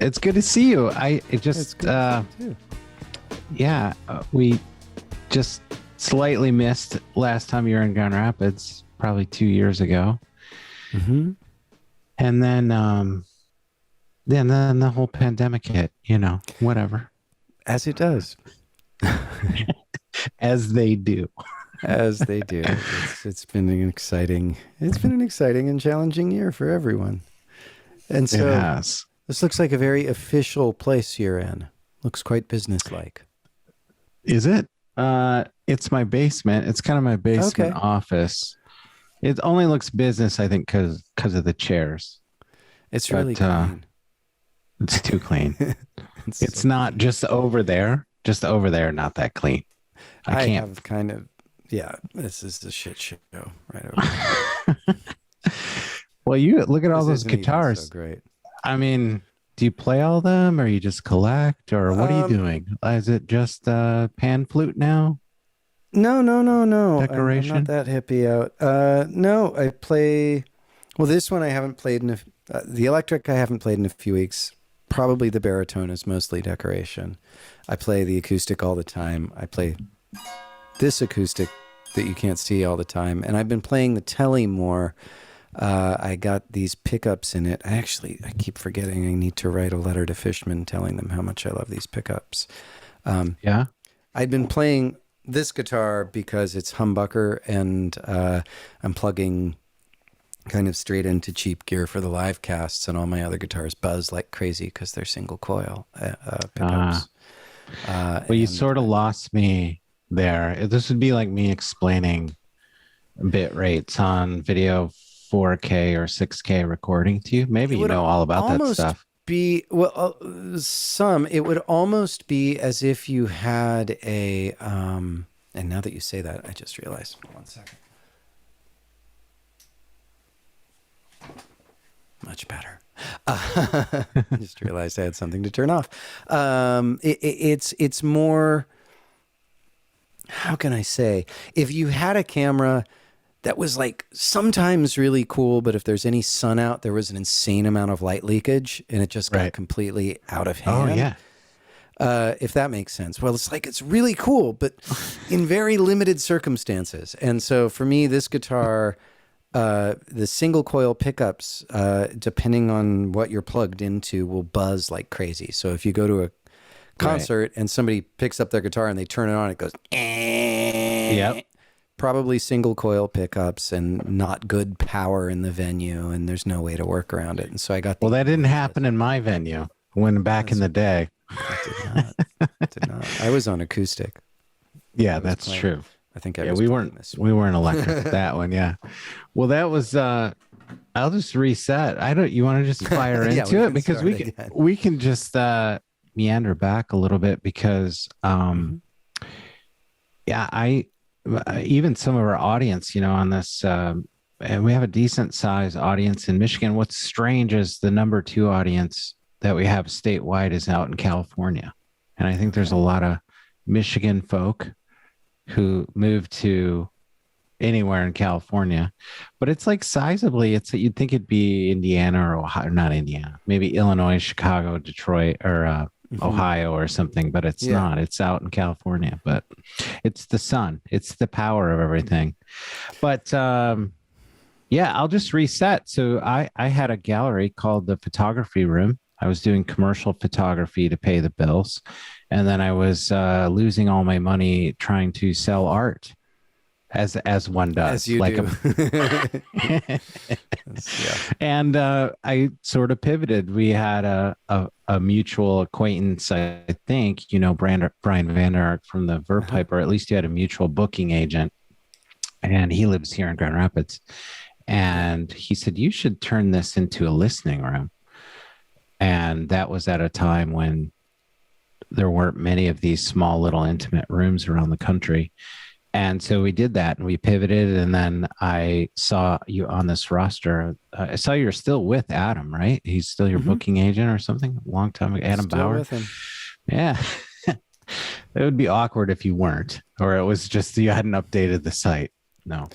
It's good to see you. It's good to see you too. Yeah, we just slightly missed last time you were in Grand Rapids, probably 2 years ago. Mm-hmm. And then the whole pandemic hit, whatever. As it does. As they do. As they do. It's been an exciting and challenging year for everyone. And so It has. this looks like a very official place you're in. Looks quite businesslike. Is it? It's my basement. It's kind of my basement office. It only looks business, I think, because of the chairs. It's really clean. It's too clean. It's not just over there. Just over there, not that clean. I can't. Have kind of, this is the shit show right over there. Well, you look at all those guitars. So great. I mean, do you play all of them, or you just collect, or what are you doing? Is it just pan flute now? No. Decoration? I'm not that hippie out. No, I play. Well, this one I haven't played in the electric. I haven't played in a few weeks. Probably the baritone is mostly decoration. I play the acoustic all the time. I play this acoustic that you can't see all the time, and I've been playing the telly more. I got these pickups in it. I keep forgetting I need to write a letter to Fishman telling them how much I love these pickups. I'd been playing this guitar because it's humbucker, and I'm plugging kind of straight into cheap gear for the live casts, and all my other guitars buzz like crazy because they're single coil pickups. Well, you sort of lost me there. This would be like me explaining bit rates on video 4K or 6K recording to you. Maybe you know all about that stuff. It would almost be as if you had a and now that you say that, I just realized. 1 second. Much better. Just realized I had something to turn off. It's more, how can I say, if you had a camera that was like sometimes really cool, but if there's any sun out, there was an insane amount of light leakage and it just got completely out of hand. Oh, yeah. If that makes sense. Well, it's really cool, but in very limited circumstances. And so for me, this guitar, the single coil pickups, depending on what you're plugged into, will buzz like crazy. So if you go to a concert and somebody picks up their guitar and they turn it on, it goes, Yep. Probably single coil pickups and not good power in the venue, and there's no way to work around it. And so I got that didn't happen in my venue when back in the day. It did not. I was on acoustic. Yeah, that's true. I think we weren't electric that one. Yeah. Well, that was I'll just reset. You want to just fire into it because we can just meander back a little bit because even some of our audience, on this and we have a decent sized audience in Michigan. What's strange is the number 2 audience that we have statewide is out in California. And I think there's a lot of Michigan folk who moved to anywhere in California, but it's like sizably, you'd think it'd be Indiana or Ohio, not Indiana, maybe Illinois, Chicago, Detroit, or Ohio or something, but it's not. It's out in California, but it's the sun. It's the power of everything. But I'll just reset. So I had a gallery called the Photography Room. I was doing commercial photography to pay the bills. And then I was losing all my money trying to sell art, as one does. As you do. And I sort of pivoted. We had a mutual acquaintance, I think, Brian Vander Ark from the Verpipe, or at least you had a mutual booking agent. And he lives here in Grand Rapids. And he said, you should turn this into a listening room. And that was at a time when there weren't many of these small little intimate rooms around the country. And so we did that and we pivoted. And then I saw you on this roster. I saw you're still with Adam, right? He's still your booking agent or something. A long time ago. Adam Bauer. With him. Yeah. It would be awkward if you weren't, or it was just you hadn't updated the site. No.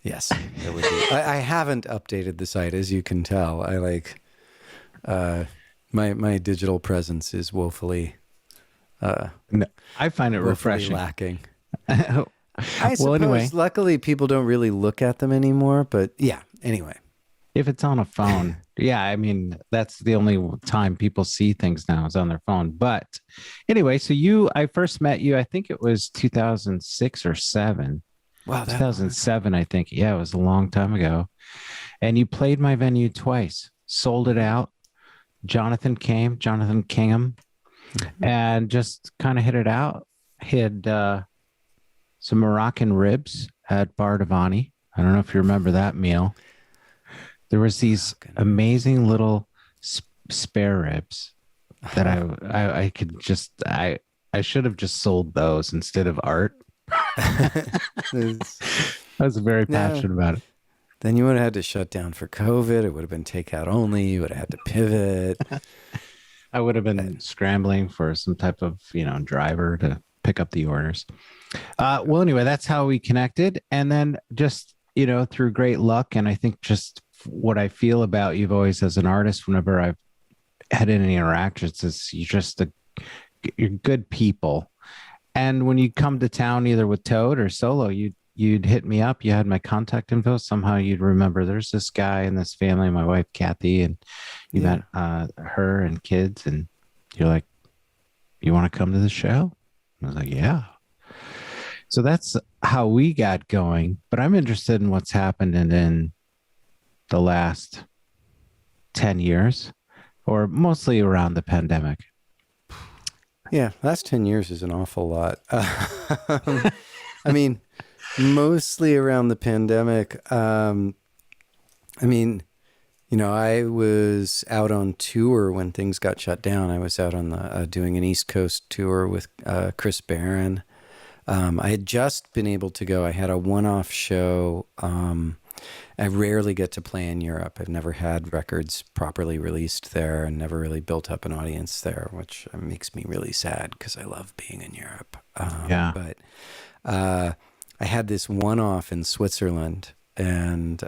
Yes, it would be. I haven't updated the site, as you can tell. My digital presence is uh, No, I find it woefully refreshing. lacking. Well, I anyway, suppose, luckily, people don't really look at them anymore. But yeah, anyway. if it's on a phone, yeah, I mean, that's the only time people see things now is on their phone. But anyway, so I first met you, I think it was 2006 or seven, Wow, that long ago. 2007, I think. Yeah, it was a long time ago. And you played my venue twice, sold it out. Jonathan Kingham, Mhm. and just kind of hit it out. Hit some Moroccan ribs at Bar Devani. I don't know if you remember that meal. There was these Moroccan ribs. amazing little spare ribs that Oh. I could just I should have just sold those instead of art. I This- was very no, passionate about it. then you would have had to shut down for COVID. It would have been takeout only. You would have had to pivot. I would have been And scrambling for some type of driver to pick up the orders. Well, anyway, that's how we connected, and then just through great luck, and I think just what I feel about you always as an artist, whenever I've had any interactions, is you're good people. And when you come to town, either with Toad or solo, you'd hit me up. You had my contact info. Somehow you'd remember there's this guy in this family, my wife Kathy, and you yeah, met her and kids, and you're like, you want to come to the show? I was like, yeah. So that's how we got going. But I'm interested in what's happened in the last 10 years, or mostly around the pandemic. yeah. Last 10 years is an awful lot. I mean, mostly around the pandemic. I mean, I was out on tour when things got shut down. I was out on the doing an East Coast tour with Chris Barron. I had just been able to go. I had a one-off show. I rarely get to play in Europe. I've never had records properly released there and never really built up an audience there, which makes me really sad because I love being in Europe. Yeah. But I had this one-off in Switzerland, and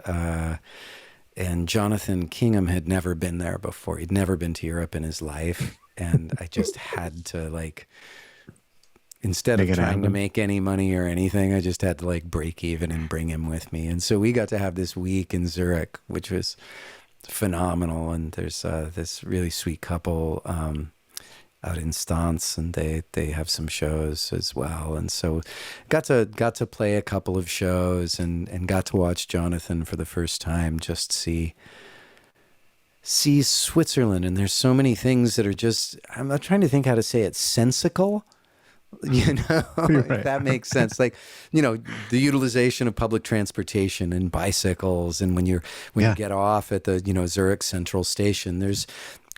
Jonathan Kingham had never been there before. He'd never been to Europe in his life, and I just had to instead Make of it trying to happen. make any money or anything, I just had to break even and bring him with me. And so we got to have this week in Zurich, which was phenomenal. And there's this really sweet couple out in Stance, and they have some shows as well. And so got to play a couple of shows and got to watch Jonathan for the first time, just see Switzerland. And there's so many things that are just, I'm not trying to think how to say it, sensical. You're If right. that makes sense. The utilization of public transportation and bicycles, and when you Yeah. get off at the Zurich Central Station, there's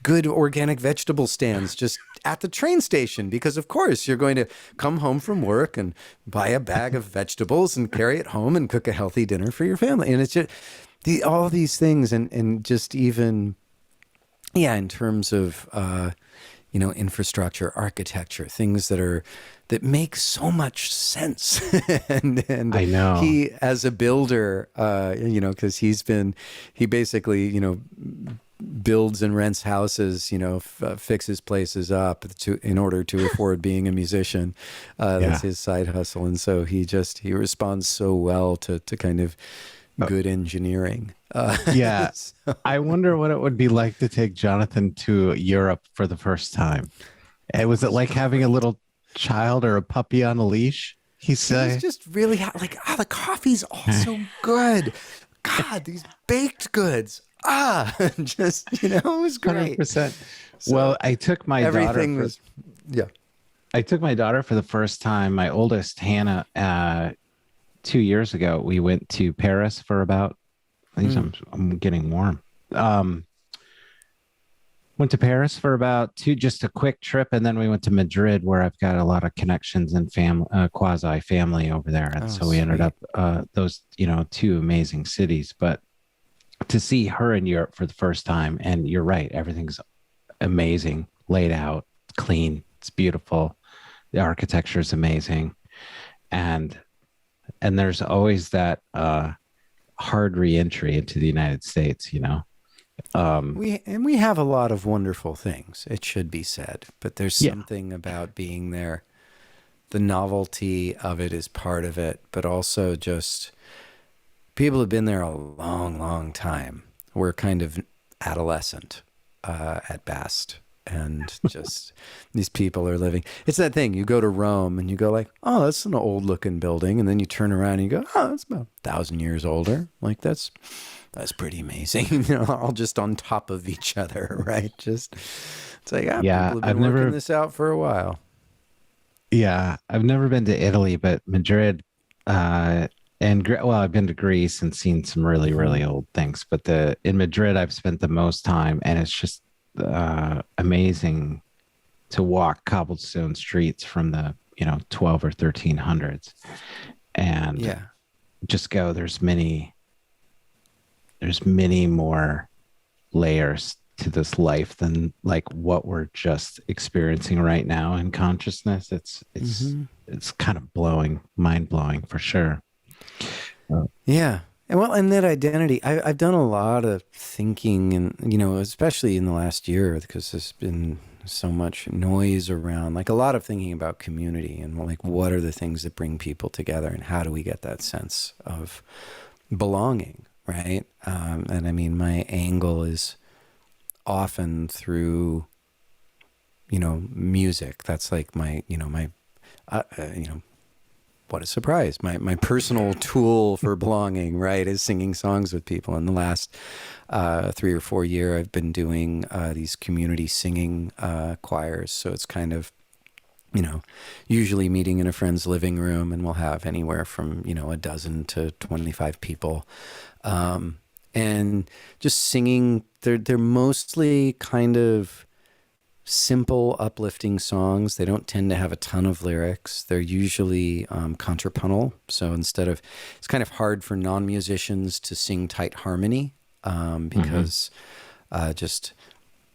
good organic vegetable stands just at the train station, because of course you're going to come home from work and buy a bag of vegetables and carry it home and cook a healthy dinner for your family. And it's just all these things, and just even, yeah, in terms of infrastructure, architecture, things that make so much sense. and I know. he, as a builder, because he basically, builds and rents houses, fixes places up in order to afford being a musician. Yeah. That's his side hustle. And so he responds so well to kind of good engineering. Yeah. So, I wonder what it would be like to take Jonathan to Europe for the first time. And was it like having a little child or a puppy on a leash? He he was say, just really the coffee's also good. God, these baked goods. Just, it was great. 100%. So Well, everything was, yeah. I took my daughter for the first time, my oldest Hannah, 2 years ago. We went to Paris for about, I think I'm getting warm. Went to Paris for about just a quick trip, and then we went to Madrid, where I've got a lot of connections and family, quasi family over there, and Oh, so we ended sweet. up those two amazing cities. But to see her in Europe for the first time, and you're right, everything's amazing, laid out, clean, it's beautiful, the architecture is amazing, and there's always that hard reentry into the United States. We have a lot of wonderful things, it should be said, but there's Yeah. something about being there. The novelty of it is part of it, but also just people have been there a long, long time. We're kind of adolescent at best. And just these people are living. It's that thing. You go to Rome and you go like, oh, that's an old looking building. And then you turn around and you go, oh, that's about 1,000 years older. Like that's pretty amazing. You know, all just on top of each other, right? Just it's like, yeah, Yeah. people have I've been working never, this out for a while. yeah, I've never been to Italy, but Madrid, well, I've been to Greece and seen some really, Hmm. really old things, but in Madrid, I've spent the most time, and it's just amazing to walk cobblestone streets from the 12 or 1300s and Yeah. just go. There's many more layers to this life than like what we're just experiencing right now in consciousness. Hmm. It's kind of mind blowing for sure. Uh, Yeah. And well, and that identity, I've done a lot of thinking and, especially in the last year, because there's been so much noise around, like a lot of thinking about community and like what are the things that bring people together and how do we get that sense of belonging, right? And I mean, my angle is often through, music. That's like uh, uh, you know, what a surprise. My personal tool for belonging, right, is singing songs with people. In the last 3 or 4 years, I've been doing these community singing choirs. So it's kind of, usually meeting in a friend's living room, and we'll have anywhere from, a dozen to 25 people. Um, and just singing, they're mostly kind of simple, uplifting songs. They don't tend to have a ton of lyrics. They're usually contrapuntal. So it's kind of hard for non-musicians to sing tight harmony mhm. because just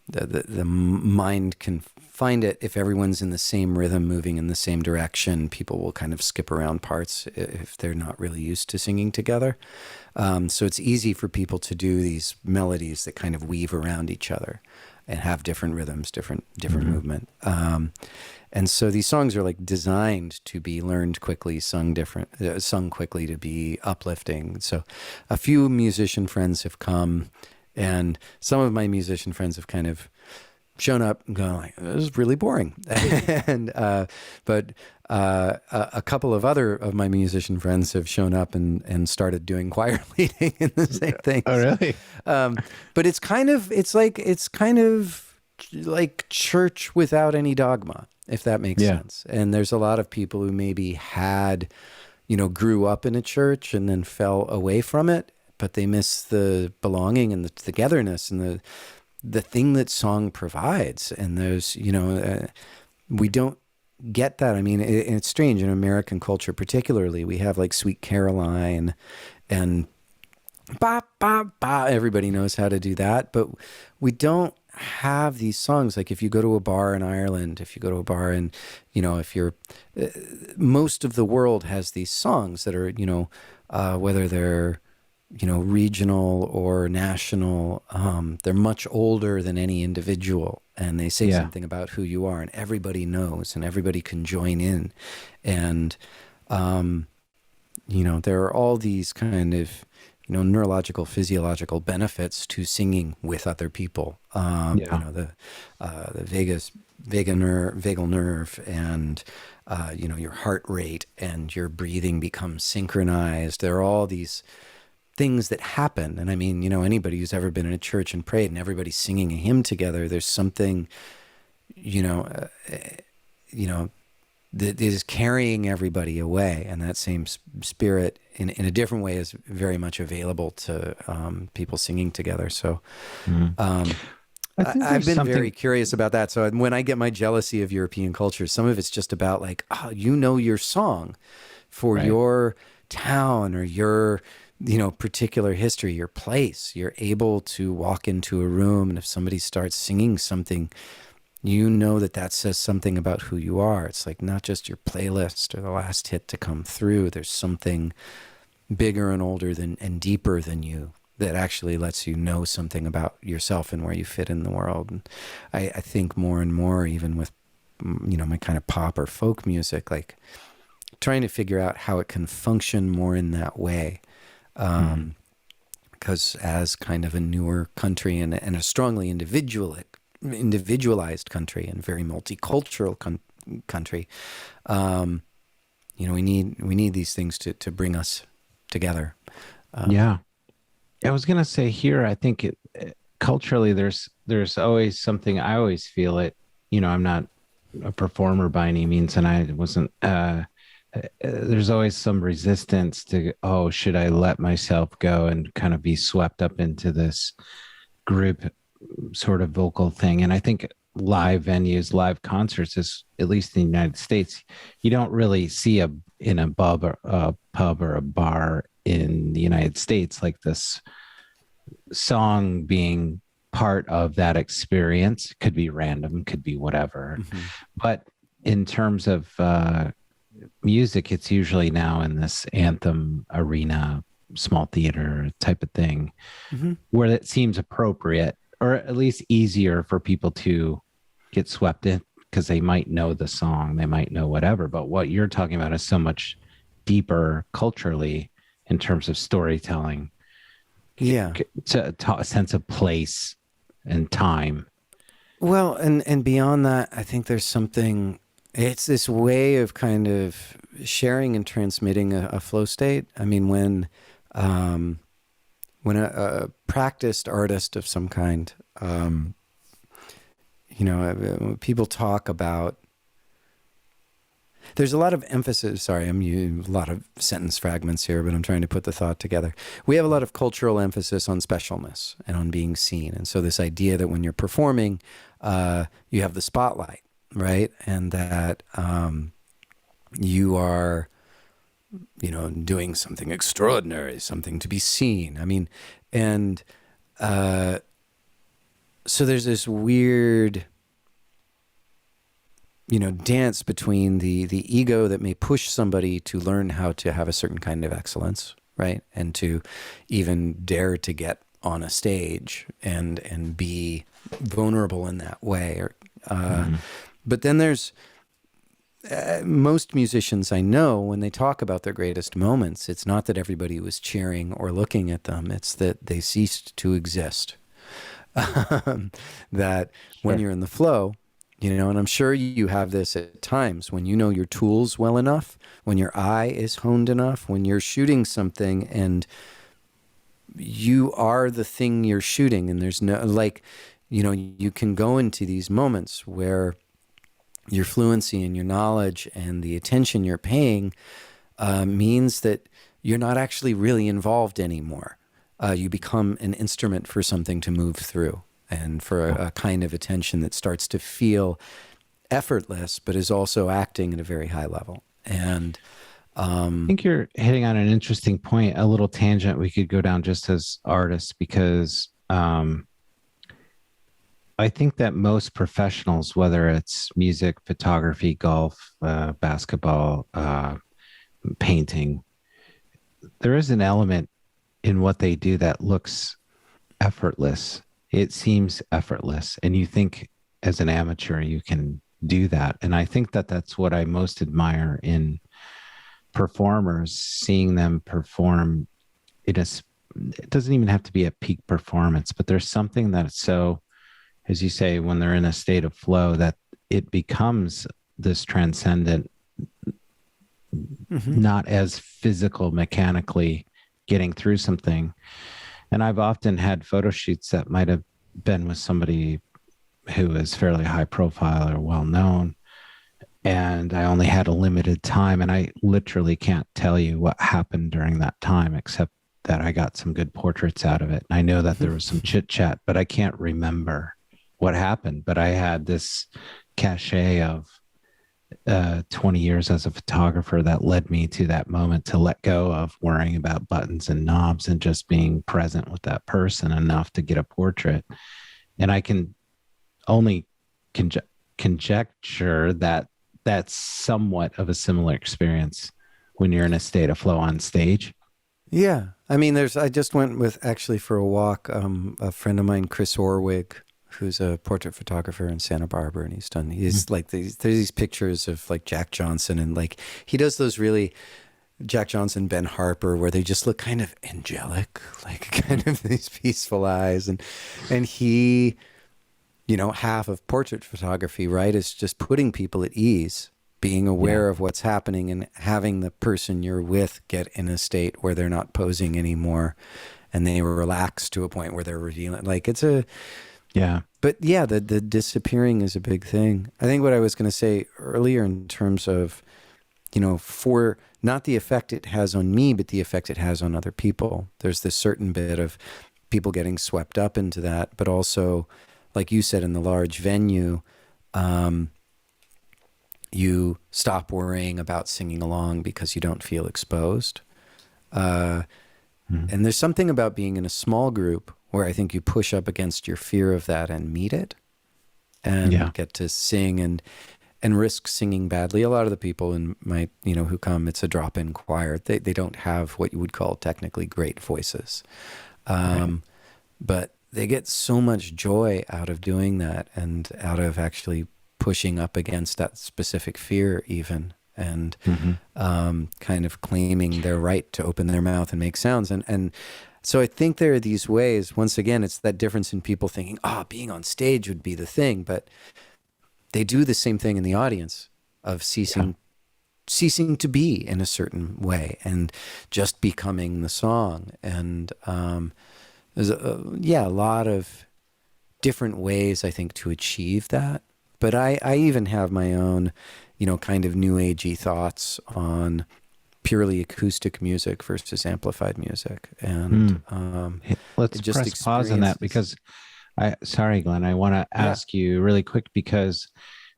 the mind can find it if everyone's in the same rhythm, moving in the same direction. People will kind of skip around parts if they're not really used to singing together. So it's easy for people to do these melodies that kind of weave around each other and have different rhythms, different Mhm. movement. And so these songs are like designed to be learned quickly, sung quickly, to be uplifting. So a few musician friends have come, and some of my musician friends have kind of shown up and gone like, this is really boring. And but a couple of other of my musician friends have shown up and started doing choir leading and the same Oh, things. really? Um, but it's kind of like church without any dogma, if that makes Yeah. sense. And there's a lot of people who maybe grew up in a church and then fell away from it, but they miss the belonging and the togetherness and the thing that song provides. And we don't get that. I mean, it's strange in American culture, particularly. We have like Sweet Caroline and ba ba ba. Everybody knows how to do that, but we don't have these songs. Like if you go to a bar in Ireland, if you go to a bar in, if you're, most of the world has these songs that are, whether they're, regional or national, they're much older than any individual, and they say Yeah. something about who you are, and everybody knows, and everybody can join in, and um, there are all these kind of, neurological, physiological benefits to singing with other people. Yeah. The vagal nerve, and your heart rate and your breathing becomes synchronized. There are all these things that happen, and I mean, anybody who's ever been in a church and prayed, and everybody's singing a hymn together. There's something, you know, you know, that is carrying everybody away, and that same spirit in a different way is very much available to people singing together. So Mhm. um, I think I've there's been very something, curious about that. So when I get my jealousy of European culture, some of it's just about like, oh, your song for right? your town or your particular history, your place. You're able to walk into a room, and if somebody starts singing something, that says something about who you are. It's like not just your playlist or the last hit to come through. There's something bigger and older than and deeper than you that actually lets you know something about yourself and where you fit in the world. And I think more and more, even with, my kind of pop or folk music, like trying to figure out how it can function more in that way. Because as kind of a newer country and a strongly individualized country and very multicultural country, we need these things to bring us together. Yeah. I was gonna say here, I think culturally there's always something. I always feel it. I'm not a performer by any means, and I wasn't. There's always some resistance to, oh, should I let myself go and kind of be swept up into this group sort of vocal thing? And I think live venues, live concerts, is at least in the United States, you don't really see in a pub or a bar in the United States like this song being part of that experience. Could be random, could be whatever. But in terms of music, it's usually now in this anthem arena, small theater type of thing, where it seems appropriate, or at least easier for people to get swept in, because they might know the song, they might know whatever. But what you're talking about is so much deeper culturally in terms of storytelling. Yeah. To a sense of place and time. Well, and beyond that, I think there's something, it's this way of kind of sharing and transmitting a flow state. I mean, when a practiced artist of some kind, people talk about, there's a lot of emphasis. Sorry, I'm using a lot of sentence fragments here, but I'm trying to put the thought together. We have a lot of cultural emphasis on specialness and on being seen. And so this idea that when you're performing, you have the spotlight, right? And that you are, doing something extraordinary, something to be seen. I mean, and so there's this weird, dance between the ego that may push somebody to learn how to have a certain kind of excellence, right? And to even dare to get on a stage and be vulnerable in that way. But then there's most musicians I know, when they talk about their greatest moments, it's not that everybody was cheering or looking at them. It's that they ceased to exist. That when you're in the flow, and I'm sure you have this at times when you know your tools well enough, when your eye is honed enough, when you're shooting something and you are the thing you're shooting, and there's no, you can go into these moments where your fluency and your knowledge and the attention you're paying means that you're not actually really involved anymore. You become an instrument for something to move through, and for a kind of attention that starts to feel effortless, but is also acting at a very high level. And I think you're hitting on an interesting point, a little tangent we could go down just as artists, because I think that most professionals, whether it's music, photography, golf, basketball, painting, there is an element in what they do that looks effortless. It seems effortless. And you think as an amateur, you can do that. And I think that that's what I most admire in performers, seeing them perform. It doesn't even have to be a peak performance, but there's something that's so, as you say, when they're in a state of flow, that it becomes this transcendent, not as physical, mechanically getting through something. And I've often had photo shoots that might have been with somebody who is fairly high profile or well known, and I only had a limited time, and I literally can't tell you what happened during that time, except that I got some good portraits out of it. I know that there was some chit chat, but I can't remember what happened. But I had this cachet of 20 years as a photographer that led me to that moment to let go of worrying about buttons and knobs and just being present with that person enough to get a portrait. And I can only conjecture that that's somewhat of a similar experience when you're in a state of flow on stage. Yeah. I mean, I just went with actually for a walk, a friend of mine, Chris Orwig, who's a portrait photographer in Santa Barbara. And he's like, there's these pictures of like Jack Johnson, and like, he does those really Jack Johnson, Ben Harper, where they just look kind of angelic, like kind of these peaceful eyes. And he, half of portrait photography, right, is just putting people at ease, being aware of what's happening and having the person you're with get in a state where they're not posing anymore and they relax to a point where they're revealing. Like but yeah, the disappearing is a big thing. I think what I was going to say earlier in terms of, for not the effect it has on me, but the effect it has on other people. There's this certain bit of people getting swept up into that, but also, like you said, in the large venue, you stop worrying about singing along because you don't feel exposed. And there's something about being in a small group where I think you push up against your fear of that and meet it and get to sing and risk singing badly. A lot of the people in my, who come, it's a drop-in choir. They don't have what you would call technically great voices. But they get so much joy out of doing that and out of actually pushing up against that specific fear even, and kind of claiming their right to open their mouth and make sounds. And so I think there are these ways, once again, it's that difference in people thinking, being on stage would be the thing, but they do the same thing in the audience of ceasing to be in a certain way and just becoming the song. And there's a lot of different ways, I think, to achieve that. But I even have my own, kind of new agey thoughts on purely acoustic music versus amplified music. And let's just press pause on that, because sorry, Glenn, I want to ask you really quick, because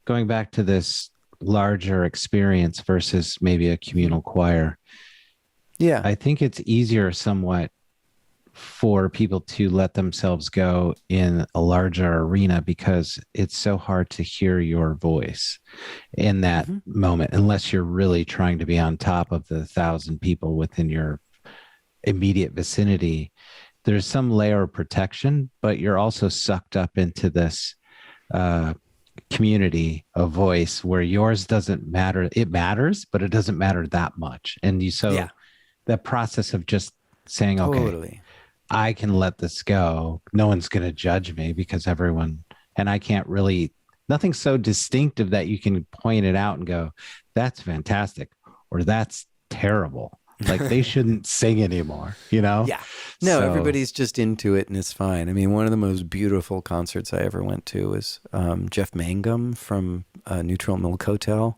going back to this larger experience versus maybe a communal choir, I think it's easier somewhat for people to let themselves go in a larger arena because it's so hard to hear your voice in that moment, unless you're really trying to be on top of the 1,000 people within your immediate vicinity. There's some layer of protection, but you're also sucked up into this community of voice where yours doesn't matter. It matters, but it doesn't matter that much. And the process of just saying, okay, I can let this go. No one's going to judge me because and I can't really, nothing's so distinctive that you can point it out and go, that's fantastic, or that's terrible. Like they shouldn't sing anymore, Yeah. No, everybody's just into it and it's fine. I mean, one of the most beautiful concerts I ever went to was Jeff Mangum from Neutral Milk Hotel.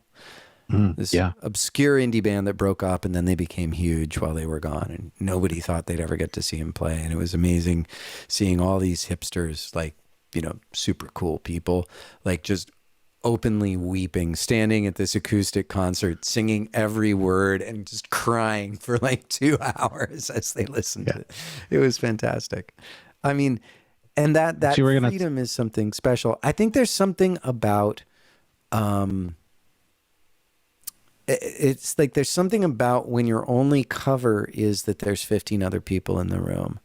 This obscure indie band that broke up and then they became huge while they were gone, and nobody thought they'd ever get to see him play. And it was amazing seeing all these hipsters, like, super cool people, like just openly weeping, standing at this acoustic concert, singing every word and just crying for like 2 hours as they listened to it. It was fantastic. I mean, and that freedom is something special. I think there's something about, it's like there's something about when your only cover is that there's 15 other people in the room.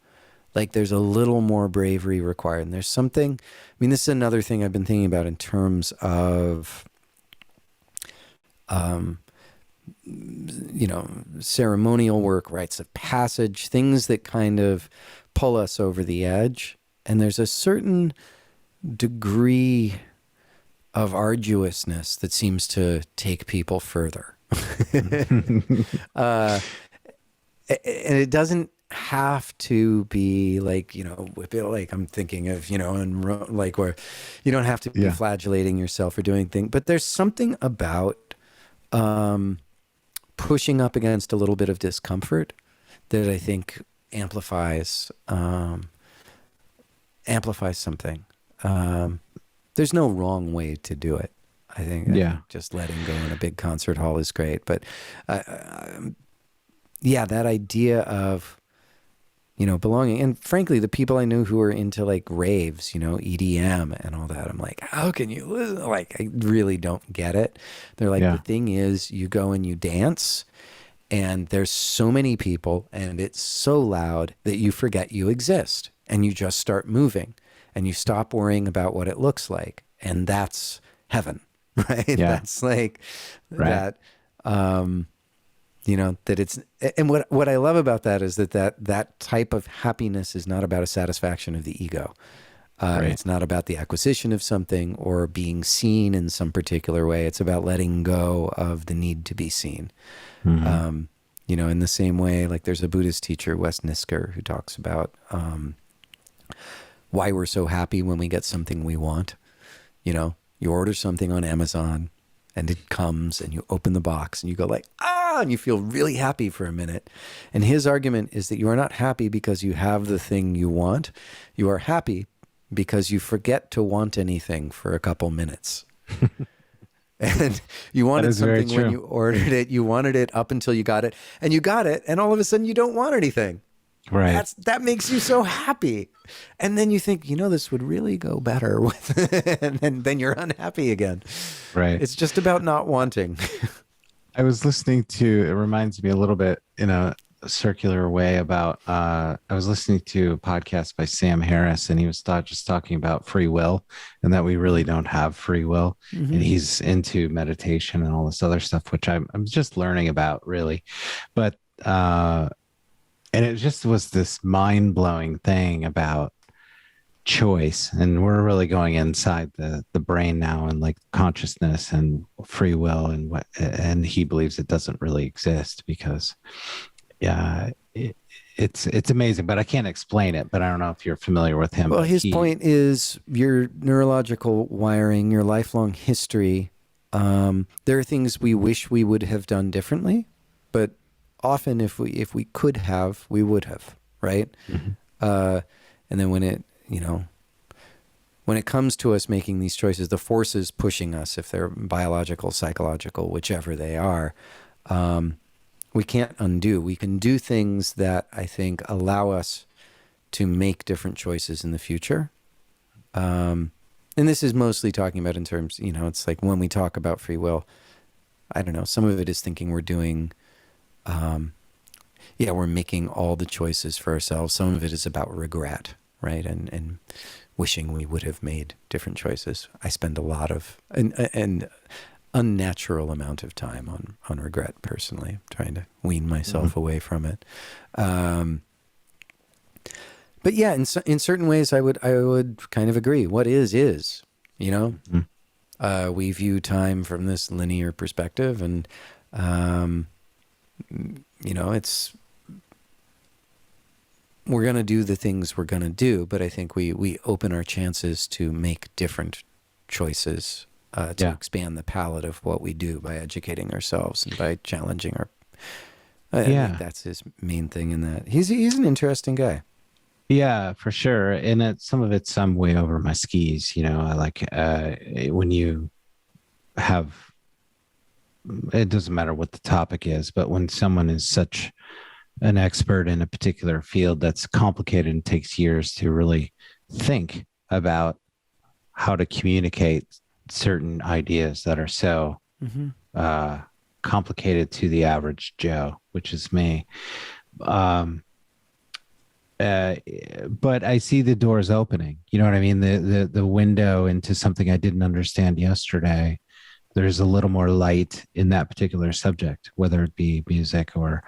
Like there's a little more bravery required. And there's something, I mean, this is another thing I've been thinking about in terms of, ceremonial work, rites of passage, things that kind of pull us over the edge. And there's a certain degree of arduousness that seems to take people further. And it doesn't have to be like, like I'm thinking of, and like where you don't have to be flagellating yourself or doing things, but there's something about pushing up against a little bit of discomfort that I think amplifies something. There's no wrong way to do it. I think just letting go in a big concert hall is great. But that idea of, belonging. And frankly, the people I knew who were into like raves, EDM and all that, I'm like, how can you listen? Like, I really don't get it. They're like, the thing is, you go and you dance And there's so many people and it's so loud that you forget you exist and you just start moving and you stop worrying about what it looks like. And that's heaven, right? Yeah. That's like Right. that, that it's, and what I love about that is that type of happiness is not about a satisfaction of the ego. Right. It's not about the acquisition of something or being seen in some particular way. It's about letting go of the need to be seen. Mm-hmm. In the same way, like there's a Buddhist teacher, Wes Nisker, who talks about why we're so happy when we get something we want. You order something on Amazon and it comes and you open the box and you go like, and you feel really happy for a minute. And his argument is that you are not happy because you have the thing you want. You are happy because you forget to want anything for a couple minutes. And you wanted something when you ordered it. You wanted it up until you got it. And you got it. And all of a sudden you don't want anything. Right. That makes you so happy. And then you think, this would really go better with and then you're unhappy again. Right. It's just about not wanting. I was listening to, it reminds me a little bit in a circular way about, I was listening to a podcast by Sam Harris, and he was just talking about free will and that we really don't have free will. Mm-hmm. And he's into meditation and all this other stuff, which I'm just learning about really. But, and it just was this mind blowing thing about choice, and we're really going inside the brain now, and like consciousness and free will and he believes it doesn't really exist because it's amazing, but I can't explain it. But I don't know if you're familiar with him. Well, his point is your neurological wiring, your lifelong history. There are things we wish we would have done differently, but often if we could have, we would have, right? Mm-hmm. And then when it comes to us making these choices, the forces pushing us, if they're biological, psychological, whichever they are, we can't undo. We can do things that I think allow us to make different choices in the future. And this is mostly talking about in terms, it's like when we talk about free will, I don't know, some of it is thinking we're doing, we're making all the choices for ourselves. Some of it is about regret, right? And wishing we would have made different choices. I spend a lot of an unnatural amount of time on regret personally, trying to wean myself away from it. But yeah, in certain ways, I would kind of agree. What is, we view time from this linear perspective, and it's. We're going to do the things we're going to do, but I think we open our chances to make different choices, to expand the palette of what we do by educating ourselves and by challenging our... I think that's his main thing in that. He's an interesting guy. Yeah, for sure. And some of it's some way over my skis, I like when you have... It doesn't matter what the topic is, but when someone is such an expert in a particular field that's complicated and takes years to really think about how to communicate certain ideas that are so complicated to the average Joe, which is me. But I see the doors opening. You know what I mean? The window into something I didn't understand yesterday. There's a little more light in that particular subject, whether it be music or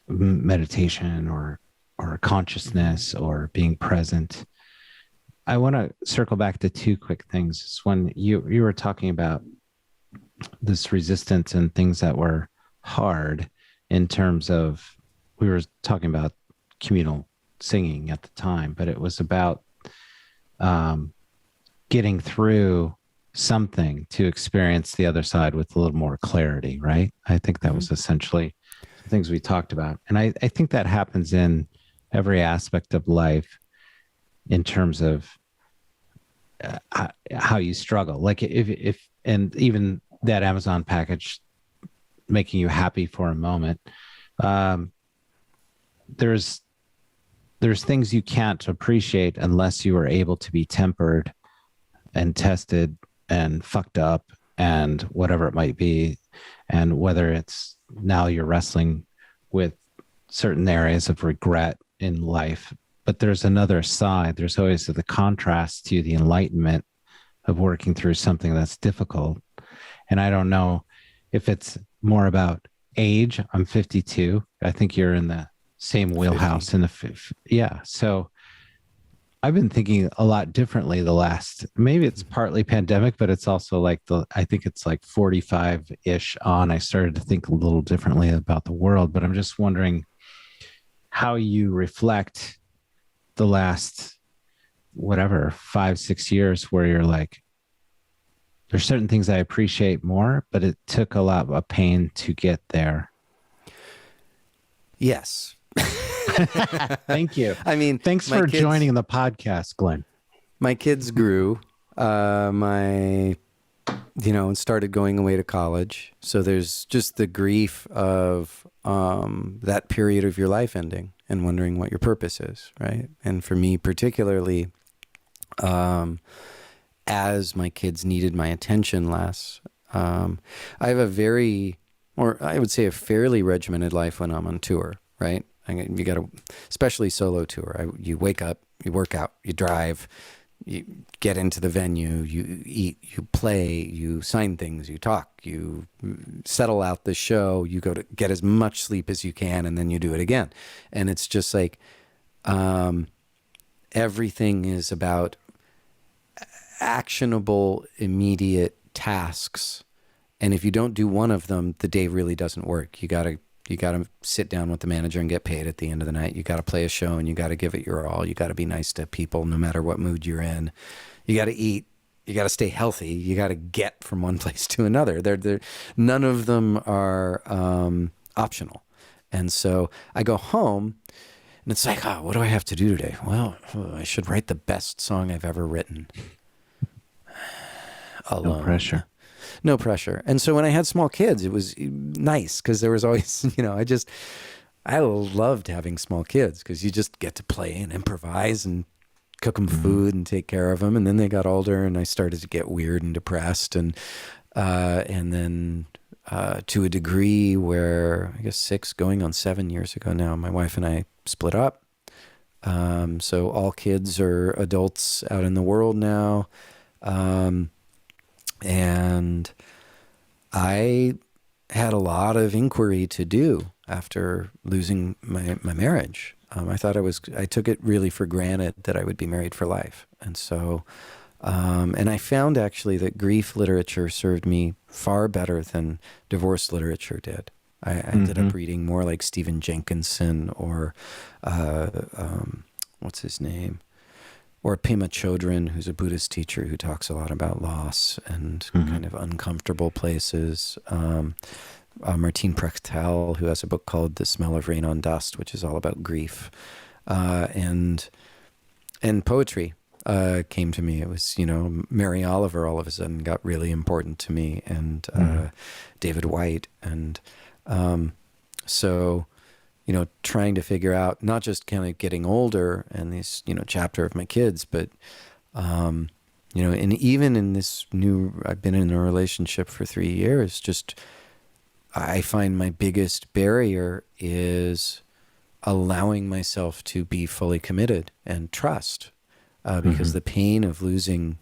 meditation or consciousness or being present. I want to circle back to two quick things. When you were talking about this resistance and things that were hard in terms of, we were talking about communal singing at the time, but it was about getting through something to experience the other side with a little more clarity, right? I think that was essentially the things we talked about. And I think that happens in every aspect of life in terms of how you struggle. Like if and even that Amazon package making you happy for a moment, there's things you can't appreciate unless you are able to be tempered and tested and fucked up and whatever it might be. and whether it's now you're wrestling with certain areas of regret in life. But there's another side. There's always the contrast to the enlightenment of working through something that's difficult. And I don't know if it's more about age. I'm 52. I think you're in the same wheelhouse 50. in the yeah. So I've been thinking a lot differently the last, maybe it's partly pandemic, but it's also like I think it's like 45-ish on. I started to think a little differently about the world, but I'm just wondering how you reflect the last, whatever, 5-6 years where you're like, there's certain things I appreciate more, but it took a lot of pain to get there. Yes. Thank you. I mean, thanks for joining the podcast, Glenn. My kids grew, and started going away to college. So there's just the grief of that period of your life ending and wondering what your purpose is, right? And for me particularly, as my kids needed my attention less, I have a fairly regimented life when I'm on tour, right? You got to, especially solo tour. You wake up, you work out, you drive, you get into the venue, you eat, you play, you sign things, you talk, you settle out the show, you go to get as much sleep as you can, and then you do it again. And it's just like everything is about actionable, immediate tasks. And if you don't do one of them, the day really doesn't work. You got to sit down with the manager and get paid at the end of the night. You got to play a show and you got to give it your all. You got to be nice to people no matter what mood you're in. You got to eat. You got to stay healthy. You got to get from one place to another. None of them are optional. And so I go home and it's like, what do I have to do today? Well, I should write the best song I've ever written. Alone. No pressure. No pressure. And so when I had small kids, it was nice because there was always, I loved having small kids because you just get to play and improvise and cook them food and take care of them. And then they got older and I started to get weird and depressed. And then to a degree where I guess 6 going on 7 years ago now, my wife and I split up. So all kids are adults out in the world now. And I had a lot of inquiry to do after losing my marriage. I took it really for granted that I would be married for life. And so, and I found actually that grief literature served me far better than divorce literature did. I ended up reading more like Stephen Jenkinson or, what's his name? Or Pema Chodron, who's a Buddhist teacher who talks a lot about loss and kind of uncomfortable places. Martine Prechtel, who has a book called The Smell of Rain on Dust, which is all about grief. And poetry came to me. It was, Mary Oliver all of a sudden got really important to me, and David White. And so... trying to figure out, not just kind of getting older and this, chapter of my kids, but, and even in this I've been in a relationship for 3 years, I find my biggest barrier is allowing myself to be fully committed and trust, because the pain of losing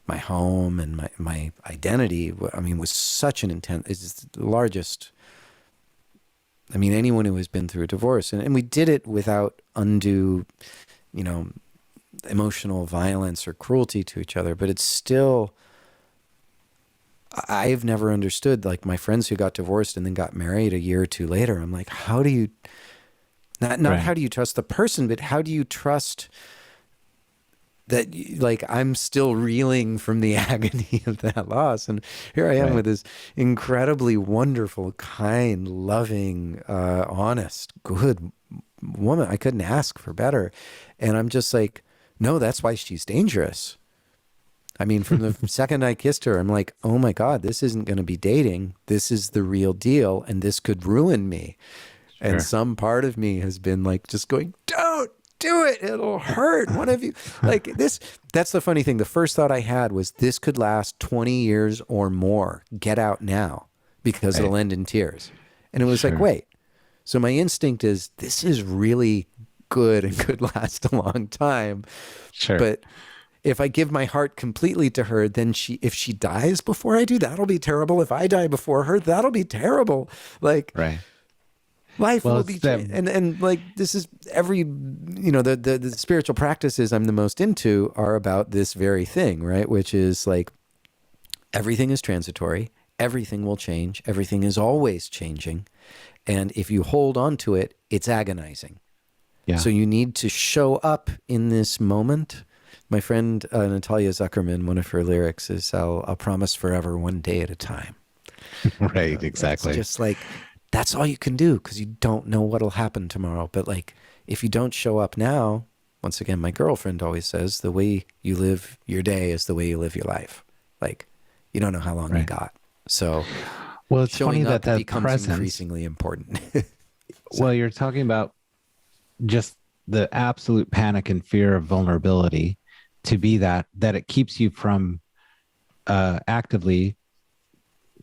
my home and my identity, was such an it's the largest. Anyone who has been through a divorce, and we did it without undue, emotional violence or cruelty to each other, but it's still, I've never understood, like my friends who got divorced and then got married a year or two later. I'm like, how do you, not right. How do you trust the person, but how do you trust that, like, I'm still reeling from the agony of that loss. And here I am with this incredibly wonderful, kind, loving, honest, good woman. I couldn't ask for better. And I'm just like, no, that's why she's dangerous. From the second I kissed her, I'm like, oh my God, this isn't going to be dating. This is the real deal. And this could ruin me. Sure. And some part of me has been like, just going, don't do it. It'll hurt. One of you, like this. That's the funny thing. The first thought I had was, this could last 20 years or more. Get out now. because Right. it'll end in tears. And it was like, Sure. wait. So my instinct is this is really good and could last a long time. Sure. But if I give my heart completely to her, then if she dies before I do, that'll be terrible. If I die before her, that'll be terrible. Like Right. life Well, will it's be that. and like this is every the spiritual practices I'm the most into are about this very thing, right? Which is like everything is transitory, everything will change, everything is always changing, and if you hold on to it, it's agonizing. Yeah. So you need to show up in this moment. My friend Natalia Zuckerman, one of her lyrics is I'll promise forever one day at a time. Right. It's Exactly. just like that's all you can do because you don't know what'll happen tomorrow. But like if you don't show up now, once again, my girlfriend always says the way you live your day is the way you live your life. Like you don't know how long you Right. got. So Well, it's funny showing that up that becomes presence. increasingly important. Well, Sorry. you're talking about just the absolute panic and fear of vulnerability to be that it keeps you from actively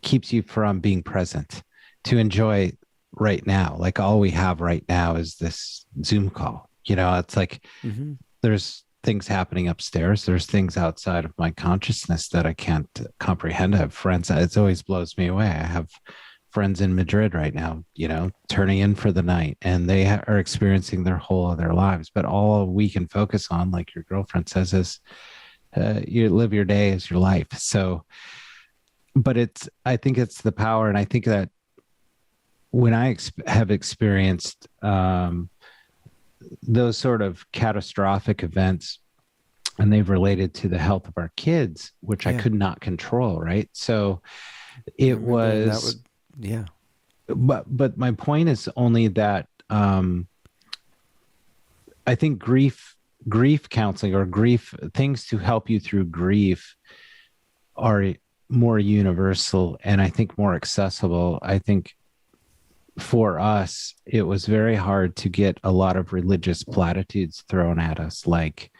keeps you from being present to enjoy right now. Like all we have right now is this Zoom call. It's like Mm-hmm. there's things happening upstairs. There's things outside of my consciousness that I can't comprehend. I have friends. It always blows me away. I have friends in Madrid right now, turning in for the night, and they are experiencing their whole other lives. But all we can focus on, like your girlfriend says, is you live your day as your life. So, but I think it's the power. And I think that when I have experienced those sort of catastrophic events, and they've related to the health of our kids, which I Yeah. could not control, right? So I it remember, and that was, would, yeah. but my point is only that I think grief counseling or grief things to help you through grief are more universal and I think more accessible. I think for us, it was very hard to get a lot of religious platitudes thrown at us, like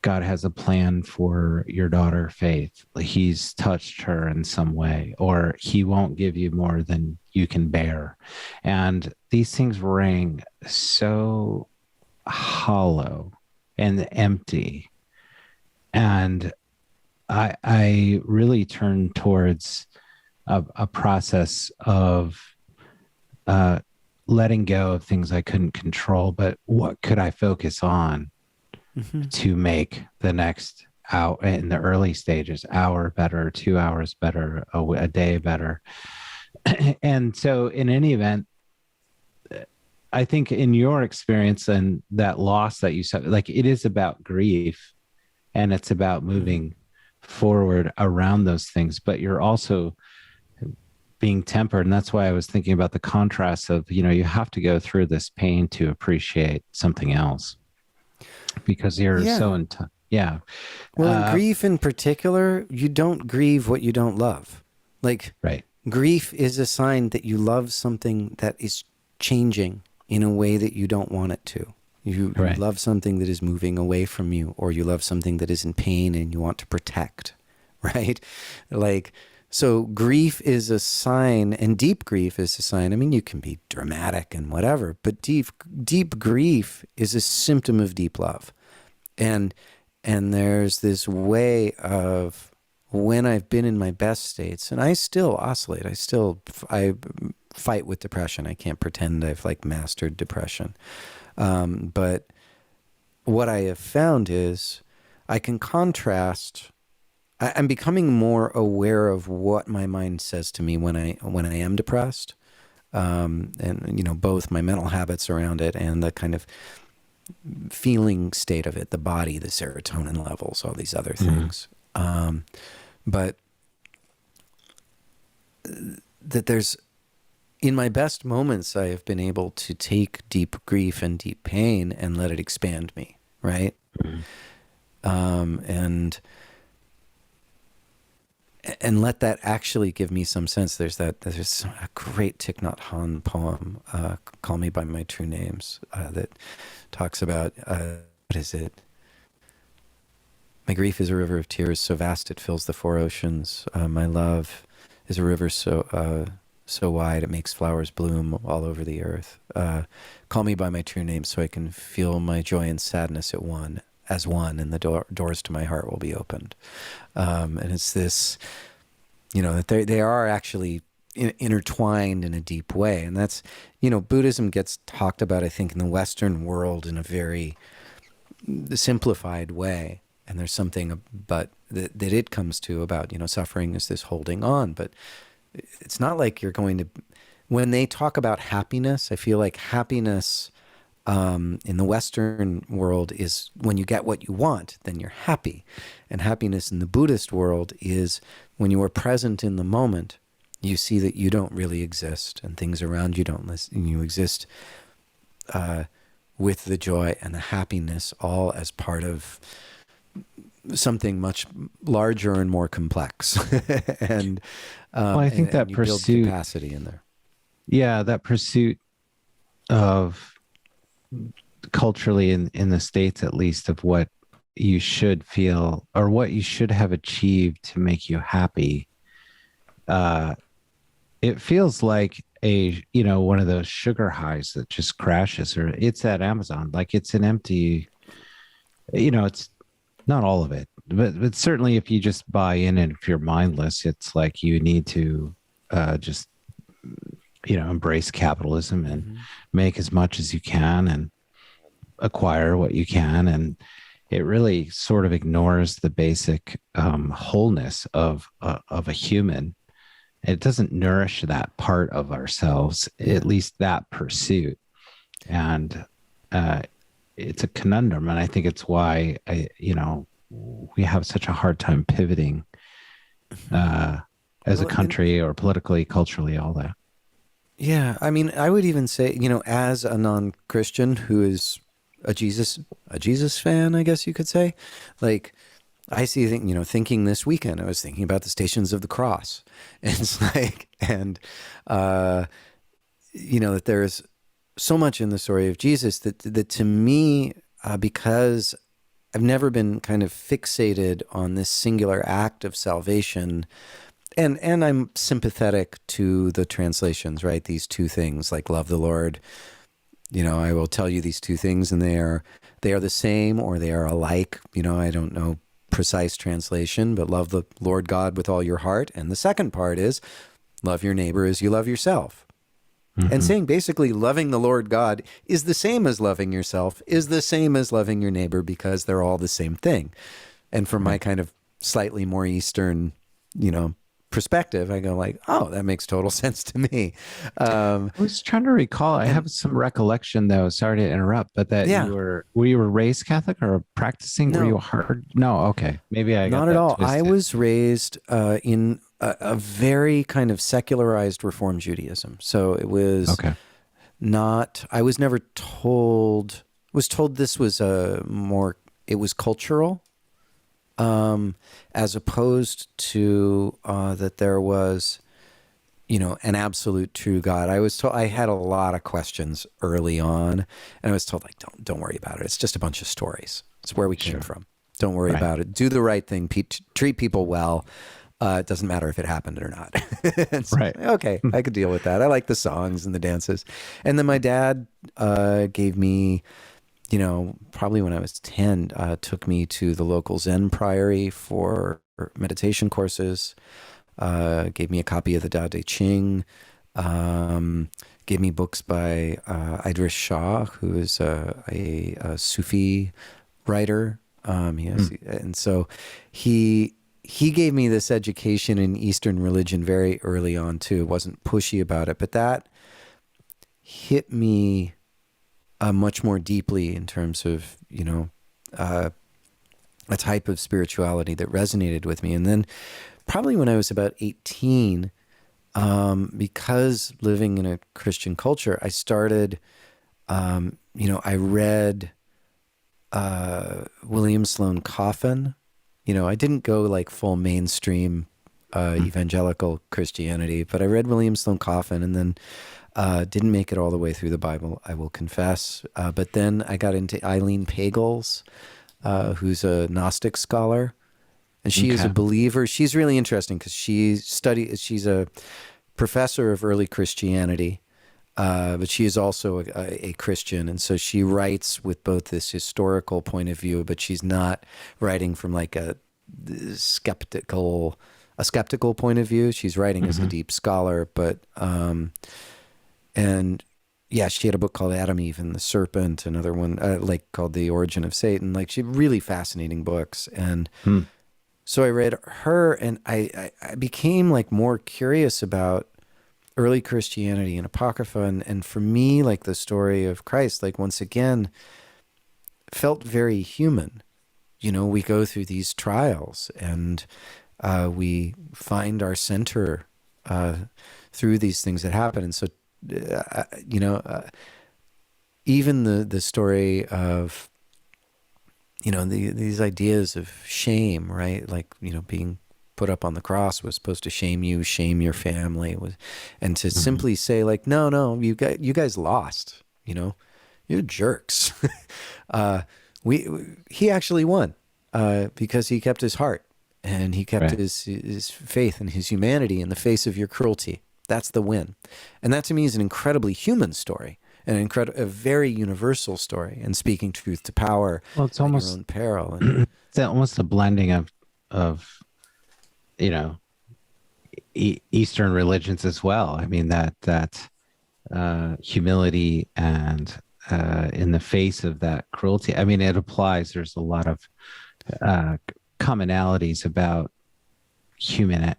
God has a plan for your daughter, Faith. He's touched her in some way, or he won't give you more than you can bear. And these things rang so hollow and empty. And I really turned towards a process of uh, letting go of things I couldn't control, but what could I focus on Mm-hmm. to make the next hour in the early stages, hour better, 2 hours better, a day better. And so, in any event, I think in your experience and that loss that you said, like it is about grief and it's about Mm-hmm. moving forward around those things, but you're also being tempered. And that's why I was thinking about the contrast of, you have to go through this pain to appreciate something else because you're Yeah. so in yeah. Well, in grief in particular, you don't grieve what you don't love. Like, Right. grief is a sign that you love something that is changing in a way that you don't want it to. You Right. love something that is moving away from you, or you love something that is in pain and you want to protect, right? Like, so grief is a sign, and deep grief is a sign. I mean, you can be dramatic and whatever, but deep grief is a symptom of deep love. And there's this way of when I've been in my best states, and I still oscillate. I fight with depression. I can't pretend I've like mastered depression. But what I have found is I can contrast. I'm becoming more aware of what my mind says to me when I am depressed, and both my mental habits around it and the kind of feeling state of it, the body, the serotonin levels, all these other things. But that there's, in my best moments, I have been able to take deep grief and deep pain and let it expand me, right? And let that actually give me some sense. There's a great Thich Nhat Hanh poem, "Call Me by My True Names," that talks about what is it? My grief is a river of tears so vast it fills the four oceans. My love is a river so so wide it makes flowers bloom all over the earth. Call me by my true name so I can feel my joy and sadness at one as one, and the doors to my heart will be opened. And it's this, that they are actually intertwined in a deep way. And that's, Buddhism gets talked about, I think, in the Western world in a very simplified way. And there's something that it comes to about, suffering is this holding on. But it's not like you're going to, when they talk about happiness, I feel like happiness in the Western world is when you get what you want, then you're happy. And happiness in the Buddhist world is when you are present in the moment, you see that you don't really exist and things around you don't listen. You exist with the joy and the happiness all as part of something much larger and more complex. And well, I think that you pursuit, build capacity in there. Yeah, that pursuit of culturally in the States, at least, of what you should feel or what you should have achieved to make you happy. It feels like one of those sugar highs that just crashes, or it's at Amazon. Like it's an empty, it's not all of it, but certainly if you just buy in and if you're mindless, it's like you need to just, embrace capitalism and make as much as you can and acquire what you can. And it really sort of ignores the basic wholeness of a human. It doesn't nourish that part of ourselves, at least that pursuit. And it's a conundrum. And I think it's why, we have such a hard time pivoting as a country or politically, culturally, all that. Yeah. I mean, I would even say, as a non-Christian who is a Jesus fan, I guess you could say, like, I see, thinking this weekend, I was thinking about the Stations of the Cross. And it's like, that there's so much in the story of Jesus that to me, because I've never been kind of fixated on this singular act of salvation, and I'm sympathetic to the translations, right? These two things, like love the Lord, I will tell you these two things, and they are the same or they are alike. I don't know precise translation, but love the Lord God with all your heart. And the second part is love your neighbor as you love yourself. And saying basically loving the Lord God is the same as loving yourself, is the same as loving your neighbor, because they're all the same thing. And from my kind of slightly more Eastern, perspective, I go like, oh, that makes total sense to me. I was trying to recall. I have some recollection, though. Sorry to interrupt, but that were you raised Catholic or practicing? No. Were you hard? No. Okay. Maybe I got Not that at all. twisted. I was raised in a very kind of secularized Reform Judaism. So it was not, I was never told, was told this was it was cultural. As opposed to that there was, an absolute true God. I was told, I had a lot of questions early on, and I was told, like, don't worry about it. It's just a bunch of stories. It's where we came from. Don't worry about it. Do the right thing. Treat people well. It doesn't matter if it happened or not. So, right. Okay, I could deal with that. I like the songs and the dances. And then my dad gave me, probably when I was 10, took me to the local Zen priory for meditation courses, gave me a copy of the Tao Te Ching, gave me books by Idris Shah, who is a Sufi writer. And so he gave me this education in Eastern religion very early on too. Wasn't pushy about it, but that hit me much more deeply in terms of, a type of spirituality that resonated with me. And then probably when I was about 18, because living in a Christian culture, I started, I read William Sloane Coffin. I didn't go like full mainstream evangelical Christianity, but I read William Sloane Coffin, and then didn't make it all the way through the Bible, I will confess. But then I got into Eileen Pagels, who's a Gnostic scholar, and she is a believer. She's really interesting because she's a professor of early Christianity, but she is also a Christian, and so she writes with both this historical point of view, but she's not writing from like skeptical point of view. She's writing as a deep scholar, but and yeah, she had a book called Adam, Eve, and the Serpent, another one like called The Origin of Satan. Like, she had really fascinating books, and so I read her, and I became like more curious about early Christianity and Apocrypha, and for me, like, the story of Christ, like, once again, felt very human. You know, we go through these trials, and we find our center through these things that happen. And so, even the story of, these ideas of shame, right? Like, being put up on the cross was supposed to shame you, shame your family, and to simply say, like, no, you guys lost. You're jerks. He actually won because he kept his heart, and he kept his faith and his humanity in the face of your cruelty. That's the win, and that to me is an incredibly human story. A very universal story, and speaking truth to power. Well, it's almost your own peril. And it's almost a blending of Eastern religions as well. I mean, that humility and in the face of that cruelty. I mean, it applies. There's a lot of commonalities about humanness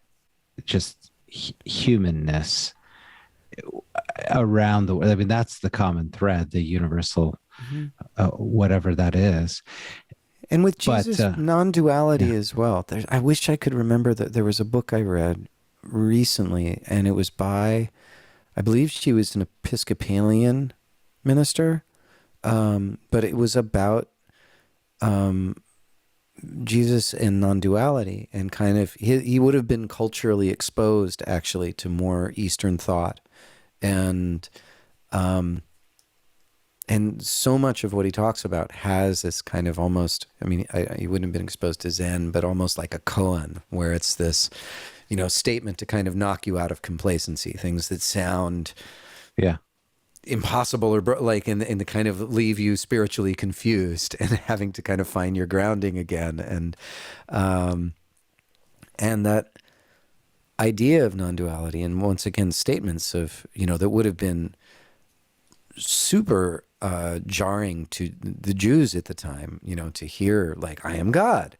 around the world. I mean, that's the common thread, the universal, whatever that is. And with Jesus, non-duality as well. I wish I could remember that there was a book I read recently, and it was by, I believe she was an Episcopalian minister, but it was about Jesus and non-duality, and kind of, he would have been culturally exposed, actually, to more Eastern thought. And so much of what he talks about has this kind of almost, I mean, he wouldn't have been exposed to Zen, but almost like a koan, where it's this, statement to kind of knock you out of complacency, things that sound impossible or like in the kind of leave you spiritually confused and having to kind of find your grounding again. And that idea of non-duality, and once again, statements of, that would have been super jarring to the Jews at the time, to hear, like, I am God.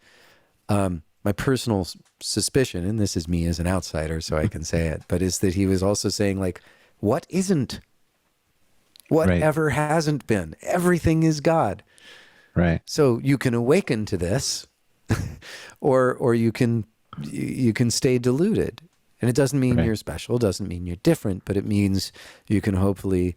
My personal suspicion, and this is me as an outsider, so I can say it, but is that he was also saying, like, what isn't? Whatever hasn't been. Everything is God. Right. So you can awaken to this, or you can stay deluded. And it doesn't mean you're special, doesn't mean you're different, but it means you can hopefully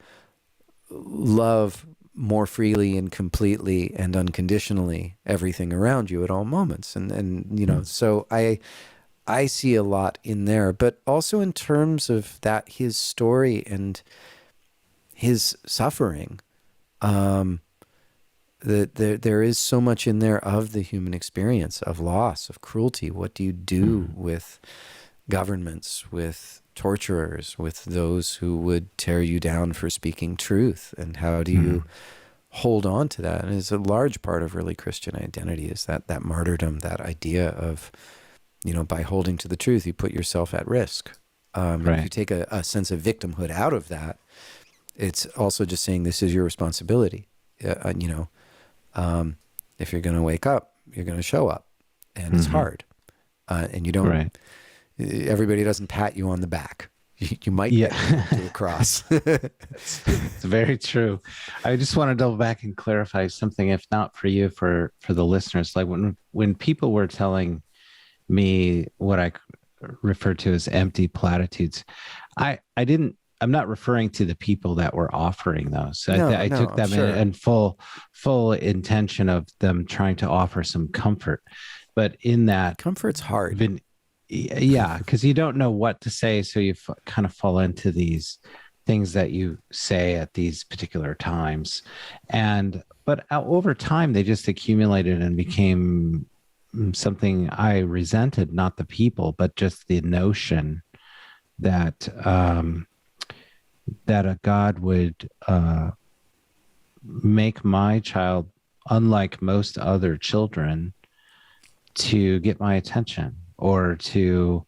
love more freely and completely and unconditionally everything around you at all moments. And so I see a lot in there, but also in terms of that, his story and his suffering, that there is so much in there of the human experience, of loss, of cruelty. What do you do with governments, with torturers, with those who would tear you down for speaking truth? And how do you hold on to that? And it's a large part of early Christian identity, is that martyrdom, that idea of, by holding to the truth, you put yourself at risk. If you take a sense of victimhood out of that, it's also just saying this is your responsibility. If you're going to wake up, you're going to show up, and it's hard. And you don't, everybody doesn't pat you on the back. You might get to a cross. It's very true. I just want to double back and clarify something, if not for you, for the listeners. Like when people were telling me what I refer to as empty platitudes, I'm not referring to the people that were offering those. I took them in full intention of them trying to offer some comfort. But in that, comfort's hard. Because you don't know what to say, so you kind of fall into these things that you say at these particular times, but over time they just accumulated and became something I resented, not the people, but just the notion that that a God would make my child unlike most other children to get my attention or to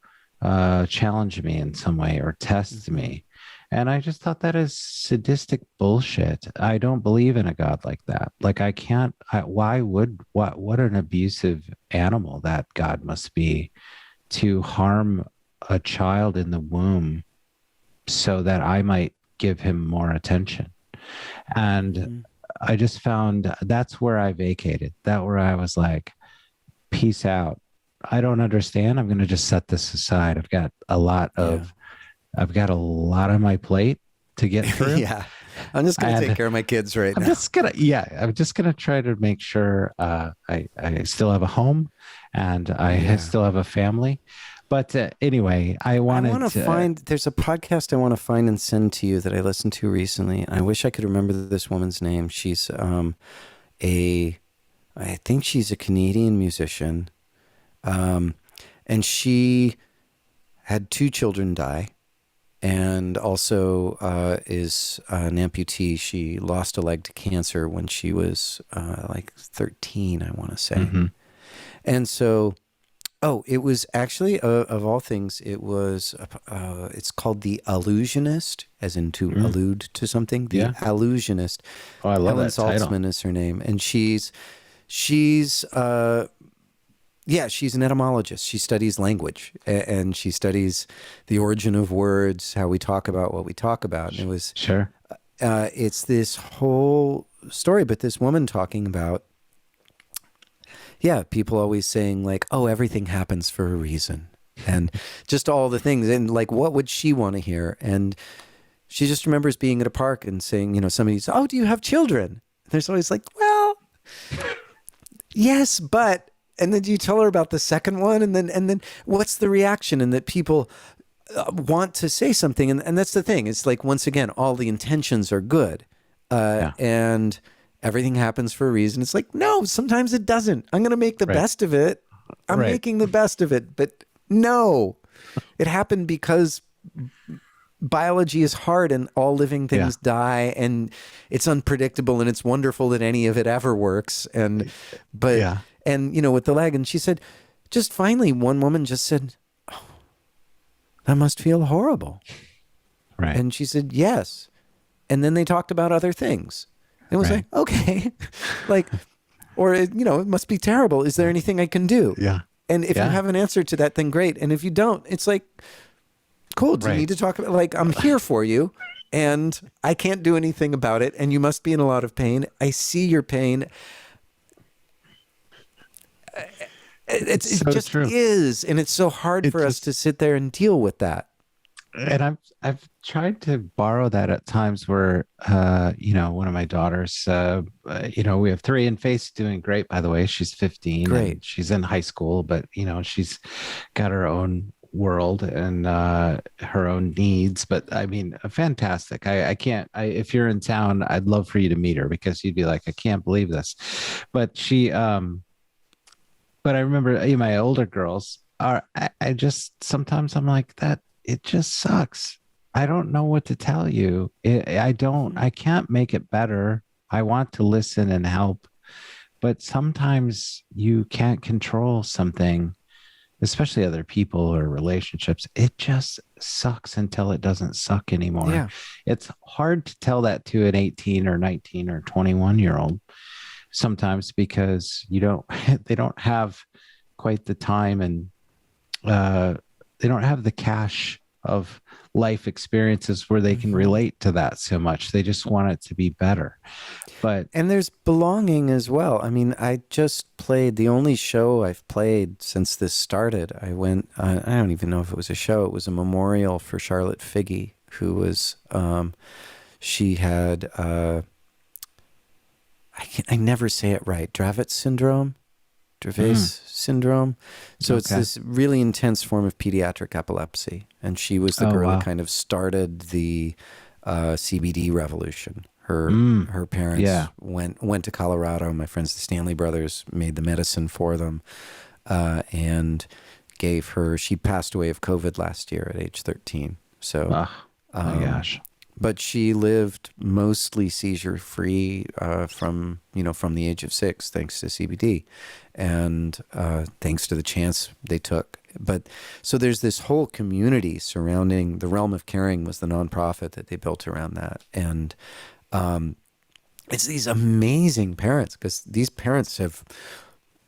challenge me in some way or test Mhm. me. And I just thought that is sadistic bullshit. I don't believe in a God like that. Like I can't. Why would what an abusive animal that God must be to harm a child in the womb so that I might give him more attention. And Mhm. I just found that's where I vacated. That where I was like, peace out. I don't understand. I'm going to just set this aside. Yeah. I've got a lot on my plate to get through. Yeah. I'm just going to take And care of my kids right I'm now. just gonna, yeah, I'm just gonna try to make sure I still have a home and I Yeah. still have a family. But anyway, I I wanted want to to, find, there's a podcast I want to find and send to you that I listened to recently. I wish I could remember this woman's name. She's a, I think she's a Canadian musician. Um, and she had two children die and also is an amputee. She lost a leg to cancer when she was like 13, I want to say. mhm, And so, oh, it was actually, of all things, it was, it's called The Allusionist, as in to mm, allude to something. The yeah. Allusionist. Oh, I love Helen that title. Saltzman is her name. And she's, yeah, she's an etymologist. She studies language and she studies the origin of words, how we talk about what we talk about. And Sure. it's this whole story, but this woman talking about, yeah, people always saying like, oh, everything happens for a reason. And just all the things. And like, what would she want to hear? And she just remembers being at a park and saying, somebody's, oh, do you have children? And there's always like, well, yes, but, and then you tell her about the second one, and then what's the reaction? And that people want to say something, and that's the thing. It's like once again, all the intentions are good, Yeah. and everything happens for a reason. It's like no, sometimes it doesn't. I'm going to make the Right. best of it. I'm Right. making the best of it, but no, it happened because biology is hard and all living Yeah. things die and it's unpredictable and it's wonderful that any of it ever works. And but Yeah. and with the leg, and she said, just finally one woman just said, oh, that must feel horrible. Right. And she said, yes. And then they talked about other things. It was Right. like, okay, like, or it must be terrible. Is there anything I can do? Yeah. And if you Yeah. have an answer to that, then great. And if you don't, it's like, cool. Do you Right. need to talk about, like, I'm here for you and I can't do anything about it. And you must be in a lot of pain. I see your pain. It So just true. is. And it's so hard It for us just to sit there and deal with that. and I've tried to borrow that at times where one of my daughters we have three, and Faith's doing great, by the way. She's 15 Great. and she's in high school, but she's got her own world and her own needs. But I mean, fantastic. I can't if you're in town, I'd love for you to meet her because you'd be like, I can't believe this. But she but I remember my older girls are I just sometimes I'm like that it just sucks. I don't know what to tell you. I can't make it better. I want to listen and help, but sometimes you can't control something, especially other people or relationships. It just sucks until it doesn't suck anymore. Yeah. It's hard to tell that to an 18 or 19 or 21-year-old sometimes because they don't have quite the time and they don't have the cache of life experiences where they can relate to that so much. They just want it to be better. But And there's belonging as well. I mean, I just played the only show I've played since this started. I went, I don't even know if it was a show. It was a memorial for Charlotte Figge, who was, she had, I never say it right, Dravet syndrome. Dravet syndrome. So it's Okay. this really intense form of pediatric epilepsy. And she was the Oh, girl wow. that kind of started the CBD revolution. Her Mm, parents yeah. went to Colorado. My friends, the Stanley brothers, made the medicine for them, and gave her, she passed away of COVID last year at age 13. So, Oh my gosh. but she lived mostly seizure free from the age of 6, thanks to CBD, and thanks to the chance they took. But so there's this whole community surrounding the Realm of Caring was the nonprofit that they built around that, and it's these amazing parents, because these parents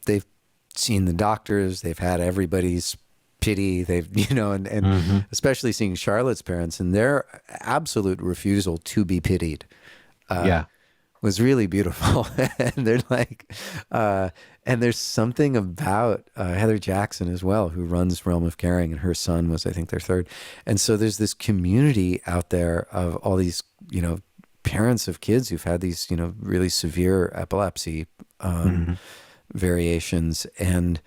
they've seen the doctors, they've had everybody's pity, they've and especially seeing Charlotte's parents and their absolute refusal to be pitied was really beautiful. And they're like and there's something about Heather Jackson as well, who runs Realm of Caring, and her son was, I think, their third. And so there's this community out there of all these parents of kids who've had these really severe epilepsy variations, and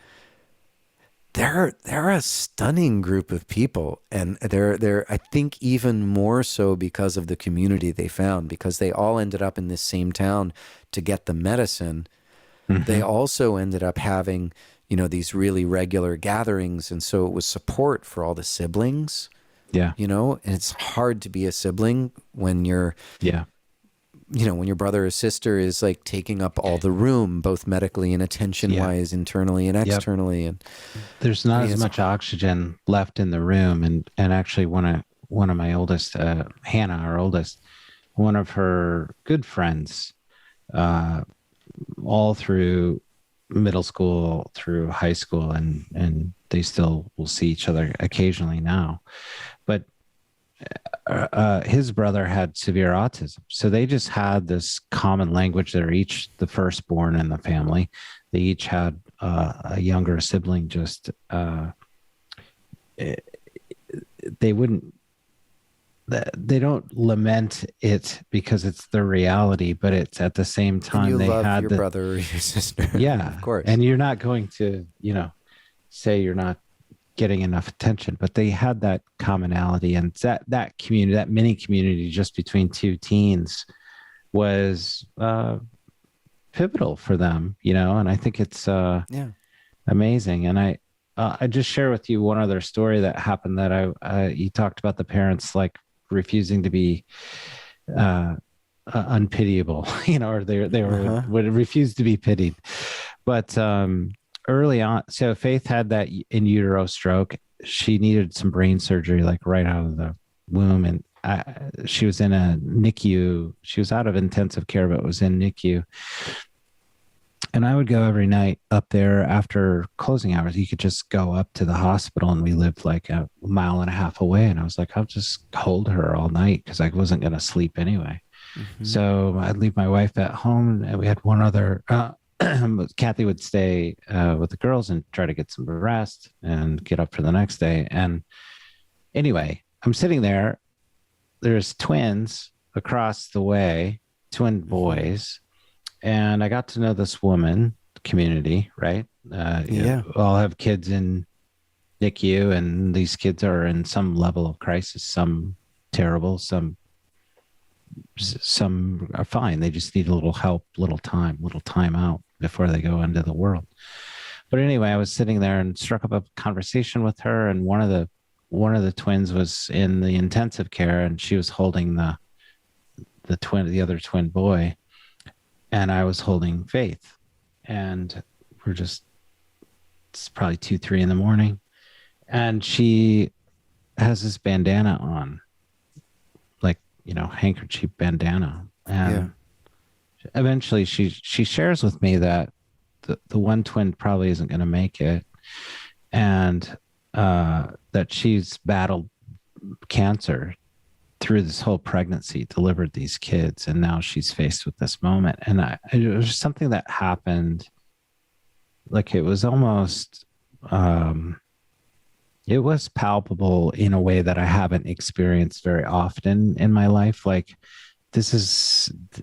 they're a stunning group of people, and they're I think even more so because of the community they found, because they all ended up in this same town to get the medicine. They also ended up having these really regular gatherings, and so it was support for all the siblings. And it's hard to be a sibling when you're when your brother or sister is like taking up all the room, both medically and attention wise, internally and externally. And there's not as much oxygen left in the room. And actually one of my oldest, Hannah, our oldest, one of her good friends, all through middle school, through high school, and they still will see each other occasionally now. But his brother had severe autism, so they just had this common language. They're each the firstborn in the family. They each had a younger sibling. Just they don't lament it because it's the reality, but it's at the same time they had your brother or your sister. Yeah, of course. And you're not going to say you're not getting enough attention, but they had that commonality, and that community, that mini community just between two teens, was pivotal for them, and I think it's amazing. And I just share with you one other story that happened that you talked about the parents like refusing to be unpitiable, or they would refuse to be pitied. But early on, so Faith had that in utero stroke. She needed some brain surgery, like right out of the womb. And she was in a NICU. She was out of intensive care, but was in NICU. And I would go every night up there after closing hours. You could just go up to the hospital, and we lived like a mile and a half away. And I was like, I'll just hold her all night because I wasn't going to sleep anyway. So I'd leave my wife at home, and we had one other, Kathy would stay with the girls and try to get some rest and get up for the next day. And anyway, I'm sitting there. There's twins across the way, twin boys. And I got to know this woman community, right? All have kids in NICU, and these kids are in some level of crisis, some terrible, some are fine. They just need a little help, little time out before they go into the world. But anyway, I was sitting there and struck up a conversation with her, and one of the twins was in the intensive care, and she was holding the other twin boy, and I was holding Faith, and it's probably 2-3 in the morning, and she has this bandana on, like, handkerchief bandana. And eventually she shares with me that the one twin probably isn't going to make it, and that she's battled cancer through this whole pregnancy, delivered these kids, and now she's faced with this moment. And it was something that happened, like it was almost, it was palpable in a way that I haven't experienced very often in my life. Like,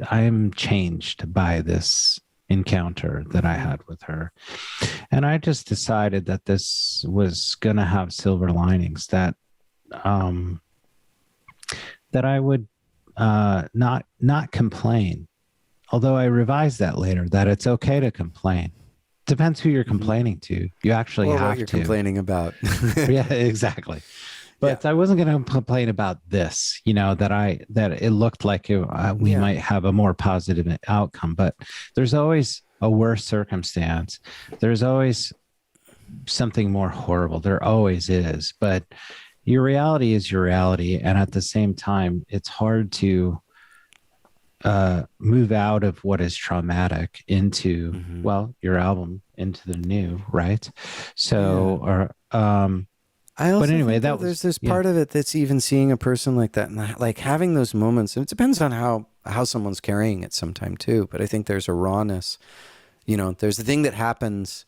I'm changed by this encounter that I had with her. And I just decided that this was going to have silver linings, that I would not complain. Although I revised that later, that it's okay to complain. depends who you're Mhm. complaining to. You actually Or what have you're to. complaining about. Yeah, exactly. Yeah. But I wasn't going to complain about this, that it looked like we Yeah. might have a more positive outcome. But there's always a worse circumstance. There's always something more horrible. There always is. But your reality is your reality. And at the same time, it's hard to move out of what is traumatic into, Hmm. well, your album into the new, right? Yeah. So, or, I but also anyway, think though that was, there's this yeah. part of it that's even seeing a person like that and like having those moments. And it depends on how someone's carrying it sometime too. But I think there's a rawness. There's the thing that happens.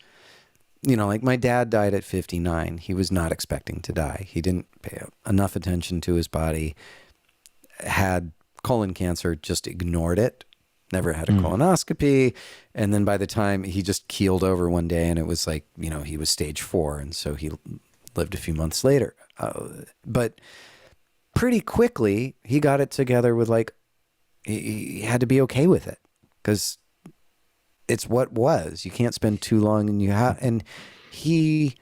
Like my dad died at 59. He was not expecting to die. He didn't pay enough attention to his body. Had colon cancer, just ignored it. Never had a Mm, colonoscopy. And then by the time he just keeled over one day and it was like, he was stage 4. And so he lived a few months later. But pretty quickly, he got it together with like, he had to be okay with it because it's what was. You can't spend too long and he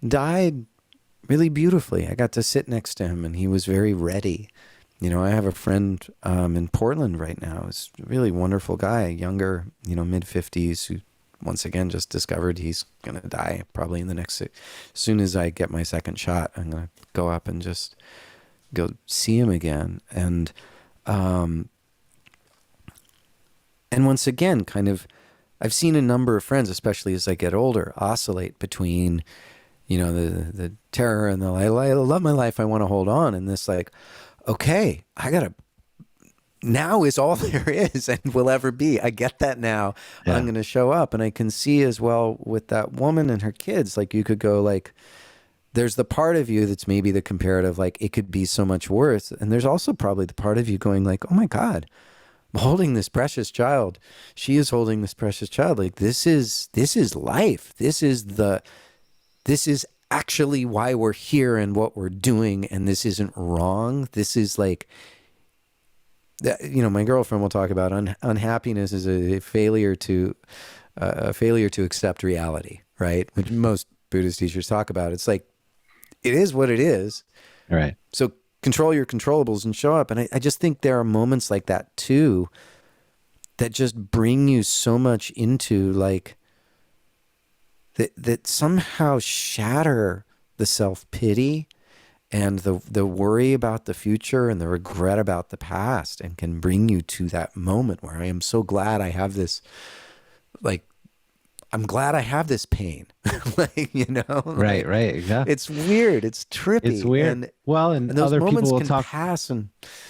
died really beautifully. I got to sit next to him and he was very ready. I have a friend in Portland right now. He's a really wonderful guy, younger, mid 50s, who once again just discovered he's going to die probably in the next, as soon as I get my second shot, I'm going to go up and just go see him again. Um, and once again, kind of, I've seen a number of friends, especially as I get older, oscillate between, the terror and the, I love my life, I want to hold on. And this like, okay, now is all there is and will ever be. I get that now. I'm yeah. going to show up. And I can see as well with that woman and her kids, like you could go like, there's the part of you that's maybe the comparative, like it could be so much worse. And there's also probably the part of you going like, oh my God, I'm holding this precious child. She is holding this precious child. Like this is life. This is actually why we're here and what we're doing. And this isn't wrong. This is like, my girlfriend will talk about unhappiness is a failure to accept reality, right? Which most Buddhist teachers talk about. It's like, it is what it is. Right. So control your controllables and show up. And I just think there are moments like that too, that just bring you so much into like, that somehow shatter the self-pity and the worry about the future and the regret about the past, and can bring you to that moment where I am so glad I have this, like, I'm glad I have this pain. Like, Right. like, Right. Exactly. it's weird. It's It's trippy. weird. And Well, and those other people moments will can talk. pass and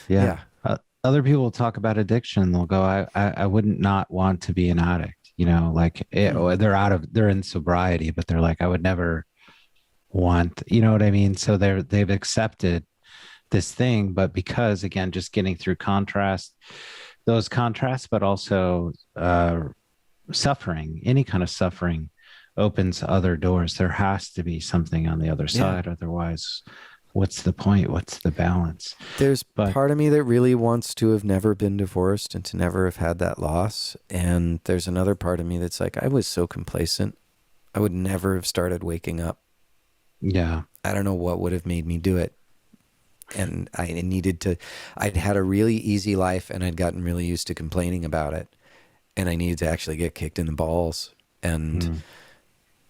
Yeah. yeah. Other people will talk about addiction. They'll go, I wouldn't not want to be an addict, like or Hmm. they're in sobriety, but they're like, I would never want, you know what I mean? So they've accepted this thing, but because again, just getting through those contrasts, but also suffering, any kind of suffering opens other doors. There has to be something on the other Yeah. side. Otherwise, what's the point? What's the balance? There's But part of me that really wants to have never been divorced and to never have had that loss. And there's another part of me that's like, I was so complacent. I would never have started waking up. yeah, I don't know what would have made me do it. And I'd had a really easy life and I'd gotten really used to complaining about it. And I needed to actually get kicked in the balls and mm,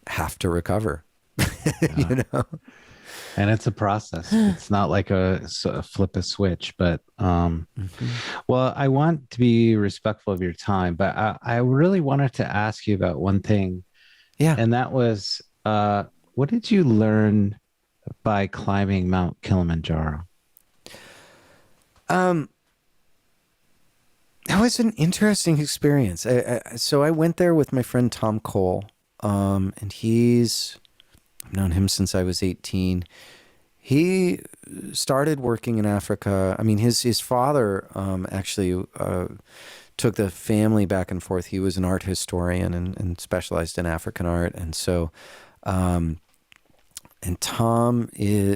have to recover, yeah. you know? And it's a process. It's not like a flip a switch, but Hmm. well, I want to be respectful of your time, but I really wanted to ask you about one thing, Yeah. and that was what did you learn by climbing Mount Kilimanjaro? Um, that was an interesting experience. So I went there with my friend Tom Cole, and I've known him since I was 18. He started working in Africa. I mean, his father actually took the family back and forth. He was an art historian and specialized in African art, and so and Tom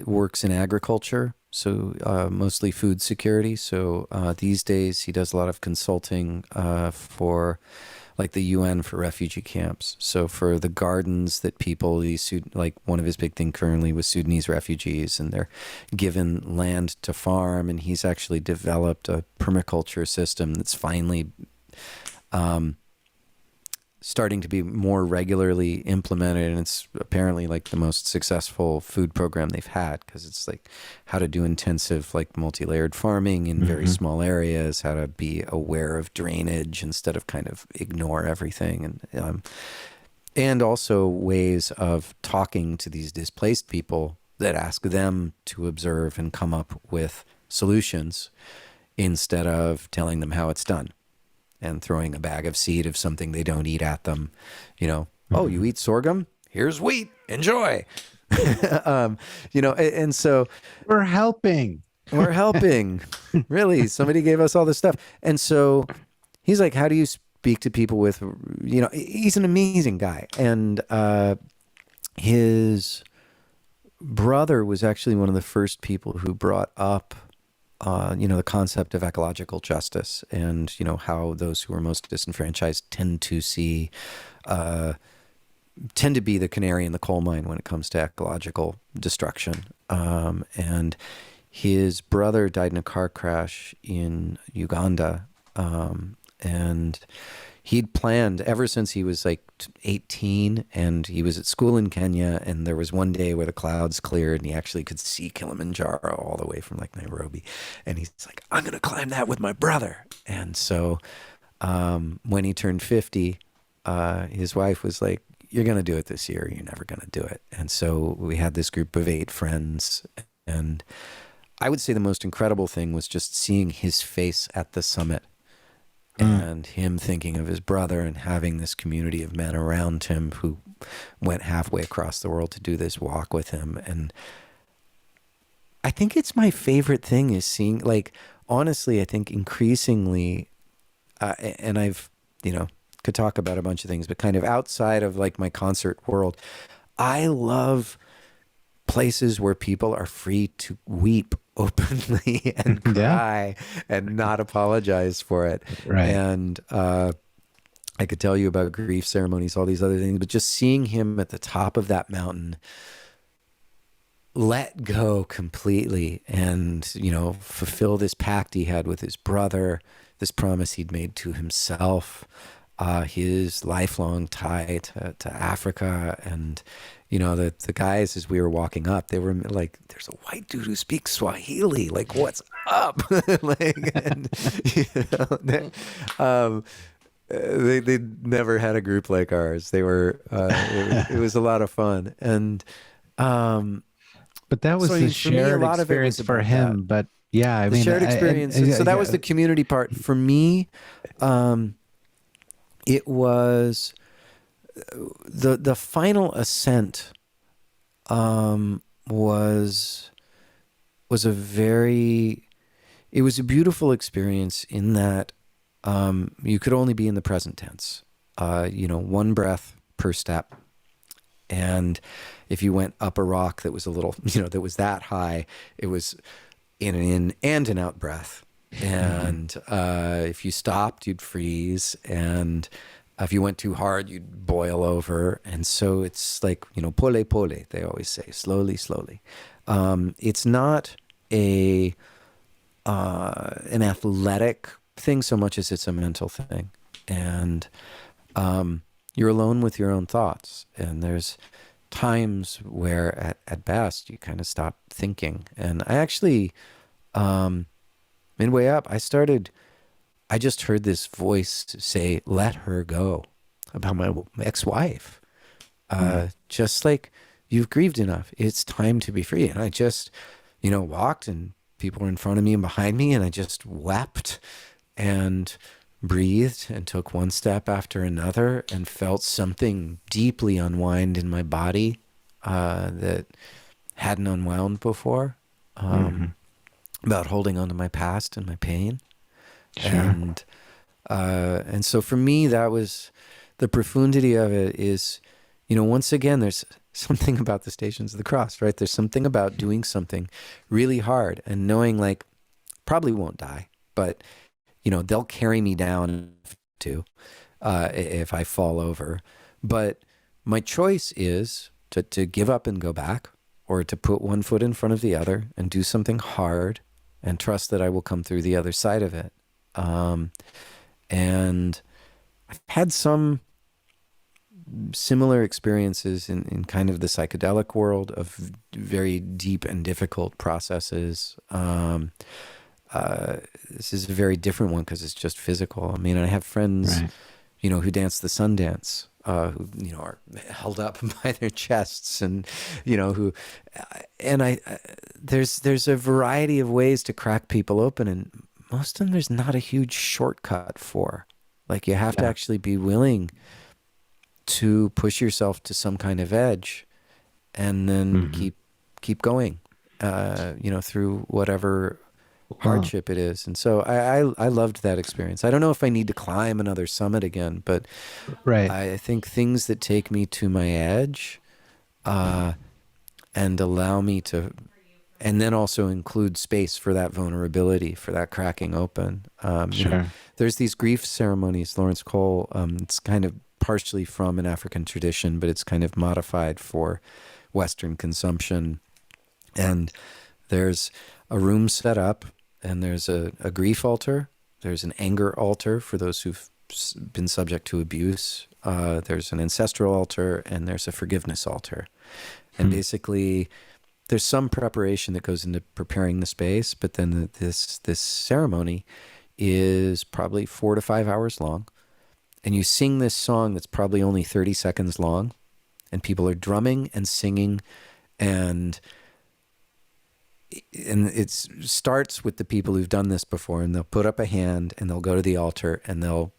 works in agriculture, so mostly food security. So these days he does a lot of consulting for like the UN for refugee camps. So for the gardens that people, like one of his big thing currently was Sudanese refugees, and they're given land to farm, and he's actually developed a permaculture system that's finally starting to be more regularly implemented, and it's apparently like the most successful food program they've had, because it's like how to do intensive like multi-layered farming in very small areas, how to be aware of drainage instead of kind of ignore everything, and also ways of talking to these displaced people that ask them to observe and come up with solutions instead of telling them how it's done and throwing a bag of seed of something they don't eat at them. Oh, you eat sorghum? Here's wheat. Enjoy. And so We're helping. we're helping. Really, somebody gave us all this stuff. And so he's like, how do you speak to people with, he's an amazing guy. And his brother was actually one of the first people who brought up the concept of ecological justice, and how those who are most disenfranchised tend to be the canary in the coal mine when it comes to ecological destruction. And his brother died in a car crash in Uganda, and he'd planned ever since he was like 18, and he was at school in Kenya, and there was one day where the clouds cleared and he actually could see Kilimanjaro all the way from like Nairobi, and he's like, I'm gonna climb that with my brother. And so when he turned 50, his wife was like, you're gonna do it this year, you're never gonna do it. And so we had this group of 8 friends, and I would say the most incredible thing was just seeing his face at the summit, and him thinking of his brother and having this community of men around him who went halfway across the world to do this walk with him. And I think it's my favorite thing is seeing, like, honestly, I think increasingly, and I've, could talk about a bunch of things, but kind of outside of like my concert world, I love places where people are free to weep openly and cry and not apologize for it. Right. And I could tell you about grief ceremonies, all these other things, but just seeing him at the top of that mountain, let go completely and, fulfill this pact he had with his brother, this promise he'd made to himself, his lifelong tie to Africa. And the guys, as we were walking up, they were like, there's a white dude who speaks Swahili, like, what's up? They never had a group like ours. They were it was a lot of fun. And but that was the shared experience for him. But yeah, I mean, shared experience. So that was the community part for me. It was the final ascent was it was a beautiful experience in that you could only be in the present tense, one breath per step. And if you went up a rock that was a little, that was that high, it was in and an out breath. And if you stopped, you'd freeze. And if you went too hard, you'd boil over. And so it's like, pole, pole, they always say, slowly, slowly. It's not an athletic thing so much as it's a mental thing. And you're alone with your own thoughts. And there's times where at best you kind of stop thinking. And I actually, midway up, I just heard this voice say, let her go, about my ex-wife. Just like, you've grieved enough. It's time to be free. And I just, walked, and people were in front of me and behind me, and I just wept and breathed and took one step after another and felt something deeply unwind in my body that hadn't unwound before, about holding on to my past and my pain. Sure. And so for me, that was the profundity of it is, once again, there's something about the Stations of the Cross, right? There's something about doing something really hard and knowing, like, probably won't die, but, they'll carry me down too. if I fall over. But my choice is to give up and go back, or to put one foot in front of the other and do something hard and trust that I will come through the other side of it. And I've had some similar experiences in kind of the psychedelic world of very deep and difficult processes. This is a very different one because it's just physical. I mean, I have friends, Right. who dance the sun dance, who, are held up by their chests, and, there's a variety of ways to crack people open, and most of them there's not a huge shortcut for. Like, you have to Yeah. actually be willing to push yourself to some kind of edge, and then Mhm. keep going, through whatever Wow. hardship it is. And so I loved that experience. I don't know if I need to climb another summit again, but Right. I think things that take me to my edge, and allow me to, and then also include space for that vulnerability, for that cracking open. Sure. There's these grief ceremonies, Lawrence Cole, it's kind of partially from an African tradition, but it's kind of modified for Western consumption. And there's a room set up, and there's a grief altar. There's an anger altar for those who've been subject to abuse. There's an ancestral altar, and there's a forgiveness altar. And basically, there's some preparation that goes into preparing the space, but then this ceremony is probably 4 to 5 hours long. And you sing this song that's probably only 30 seconds long, and people are drumming and singing, and it starts with the people who've done this before, and they'll put up a hand, and they'll go to the altar, and they'll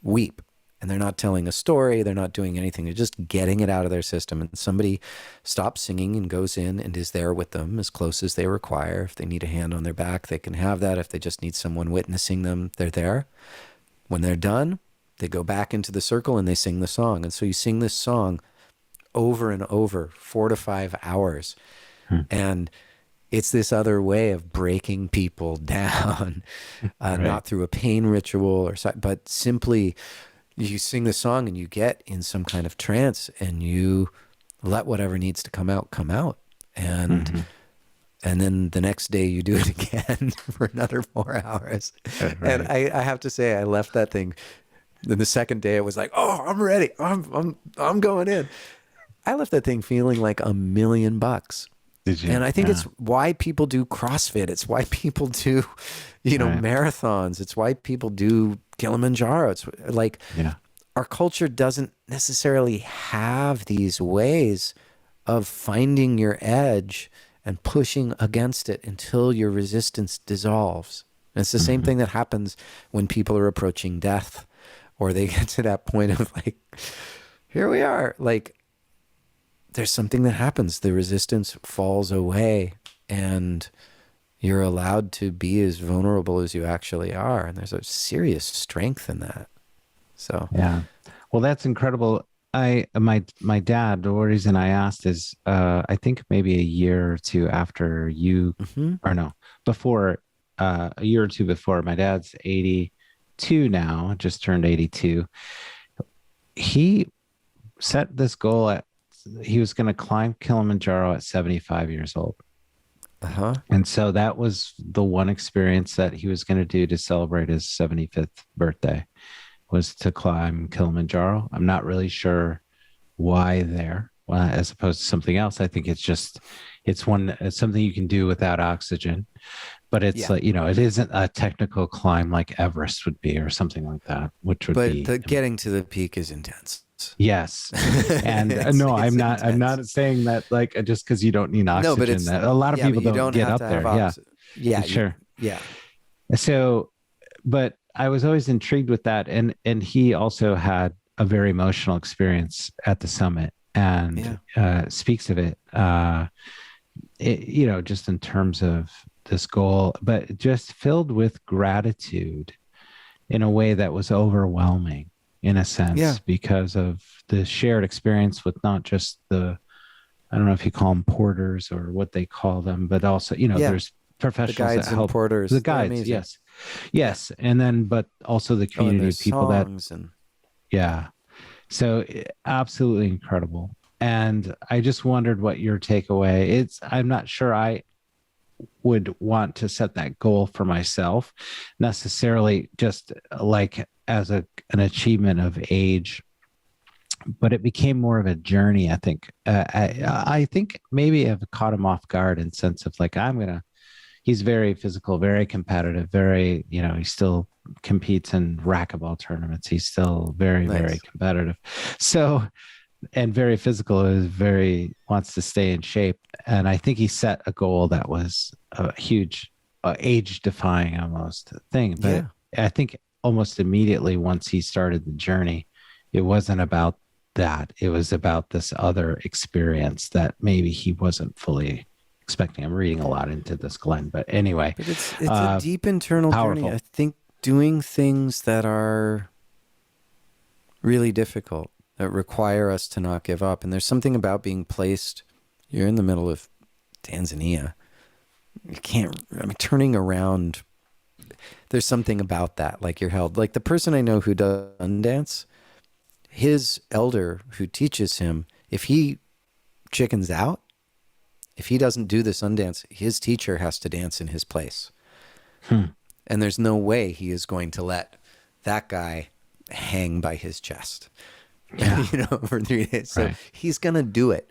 weep. And they're not telling a story, they're not doing anything, they're just getting it out of their system. And somebody stops singing and goes in and is there with them as close as they require. If they need a hand on their back, they can have that. If they just need someone witnessing them, they're there. When they're done, they go back into the circle and they sing the song. And so you sing this song over and over, 4 to 5 hours. And it's this other way of breaking people down, Right. not through a pain ritual but simply you sing the song and you get in some kind of trance, and you let whatever needs to come out. And then the next day you do it again for another 4 hours. Right. And I have to say, I left that thing. Then the second day it was like, oh, I'm ready. I'm going in. I left that thing feeling like $1,000,000. Did you? And I think Yeah. it's why people do CrossFit. It's why people do, Right. marathons. It's why people do Kilimanjaro. It's like, Yeah. our culture doesn't necessarily have these ways of finding your edge and pushing against it until your resistance dissolves. And it's the same thing that happens when people are approaching death, or they get to that point of like, here we are. Like, there's something that happens. The resistance falls away, and you're allowed to be as vulnerable as you actually are. And there's a serious strength in that. So Yeah. Well, that's incredible. My dad, the reason I asked is I think maybe a year or two after you, or no, before a year or two before, my dad's 82 now, just turned 82. He set this goal at, he was going to climb Kilimanjaro at 75 years old. And so that was the one experience that he was going to do to celebrate his 75th birthday, was to climb Kilimanjaro. I'm not really sure why there, as opposed to something else. I think it's something you can do without oxygen, but it's like, it isn't a technical climb like Everest would be or something like that, which would be. But getting to the peak is intense. Yes. And no, I'm not saying that like just because you don't need oxygen. No, but it's, that a lot of people don't get up there. Yeah. Sure. Yeah. So, but I was always intrigued with that. And he also had a very emotional experience at the summit, and speaks of it, just in terms of this goal, but just filled with gratitude in a way that was overwhelming in a sense, because of the shared experience with not just the, I don't know if you call them porters or what they call them, but also, there's professionals, the guides that help. and porters. The guides, yes. And then, but also the community of people that, Yeah. So absolutely incredible. And I just wondered what your takeaway. I'm not sure I would want to set that goal for myself necessarily just like as an achievement of age, but it became more of a journey. I think I think maybe I've caught him off guard in sense of like he's very physical, very competitive, very, he still competes in racquetball tournaments. He's still very, very Nice. competitive. So, and very physical, is very wants to stay in shape. And I think he set a goal that was a huge, age defying almost thing. But Yeah. I think almost immediately once he started the journey, it wasn't about that. It was about this other experience that maybe he wasn't fully expecting. I'm reading a lot into this, Glenn, but anyway, But it's a deep internal journey. powerful. I think doing things that are really difficult, that require us to not give up. And there's something about being placed, you're in the middle of Tanzania. You can't, I mean, turning around, there's something about that. Like you're held, like the person I know who does Sundance, his elder who teaches him, if he chickens out, if he doesn't do the Sundance, his teacher has to dance in his place. And there's no way he is going to let that guy hang by his chest, Yeah. for 3 days. So Right. he's going to do it.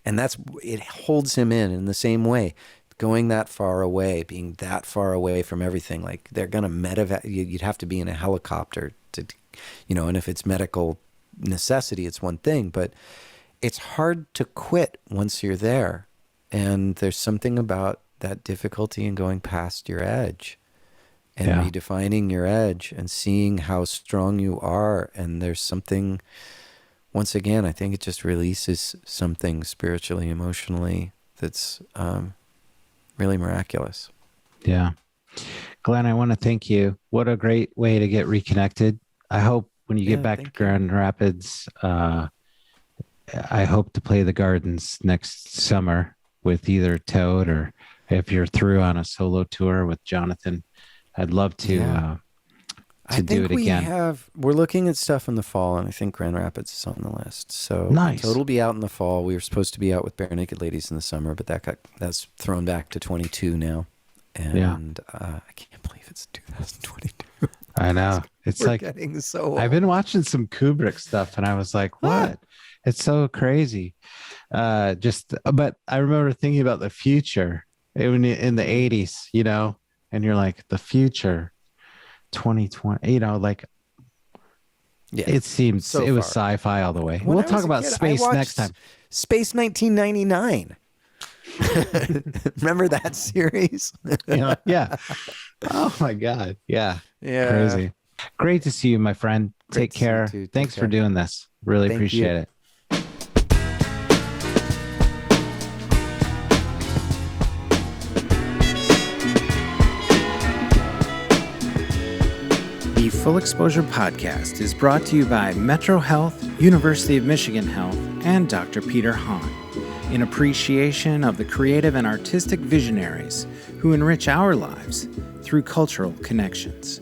And it holds him in the same way. Going that far away, being that far away from everything, like they're going to medevac. You'd have to be in a helicopter to, and if it's medical necessity, it's one thing, but it's hard to quit once you're there. And there's something about that difficulty in going past your edge and Yeah. redefining your edge and seeing how strong you are. And there's something, once again, I think it just releases something spiritually, emotionally that's really miraculous. Yeah. Glenn, I want to thank you. What a great way to get reconnected. I hope when you get back to thank you. Grand Rapids, I hope to play the Gardens next summer with either Toad, or if you're through on a solo tour with Jonathan, I'd love to Yeah. to do it again. We're looking at stuff in the fall, and I think Grand Rapids is on the list. So Nice. Total will be out in the fall. We were supposed to be out with Bare Naked Ladies in the summer, but that's thrown back to 22 now. And I can't believe it's 2022. I know. It's We're like getting so old. I've been watching some Kubrick stuff and I was like, what? It's so crazy. But I remember thinking about the future in the 80s, and you're like, the future, 2020, like Yeah. it seems So it was far. sci-fi all the way. When We'll I talk was a about kid, I space watched next time. Space 1999. Remember that series? Yeah. Oh my God. Yeah. Yeah. Crazy. Great to see you, my friend. Great Take to see you care. too. Take Thanks for care. doing this. Really Thank appreciate you. it. The Full Exposure Podcast is brought to you by Metro Health, University of Michigan Health, and Dr. Peter Hahn, in appreciation of the creative and artistic visionaries who enrich our lives through cultural connections.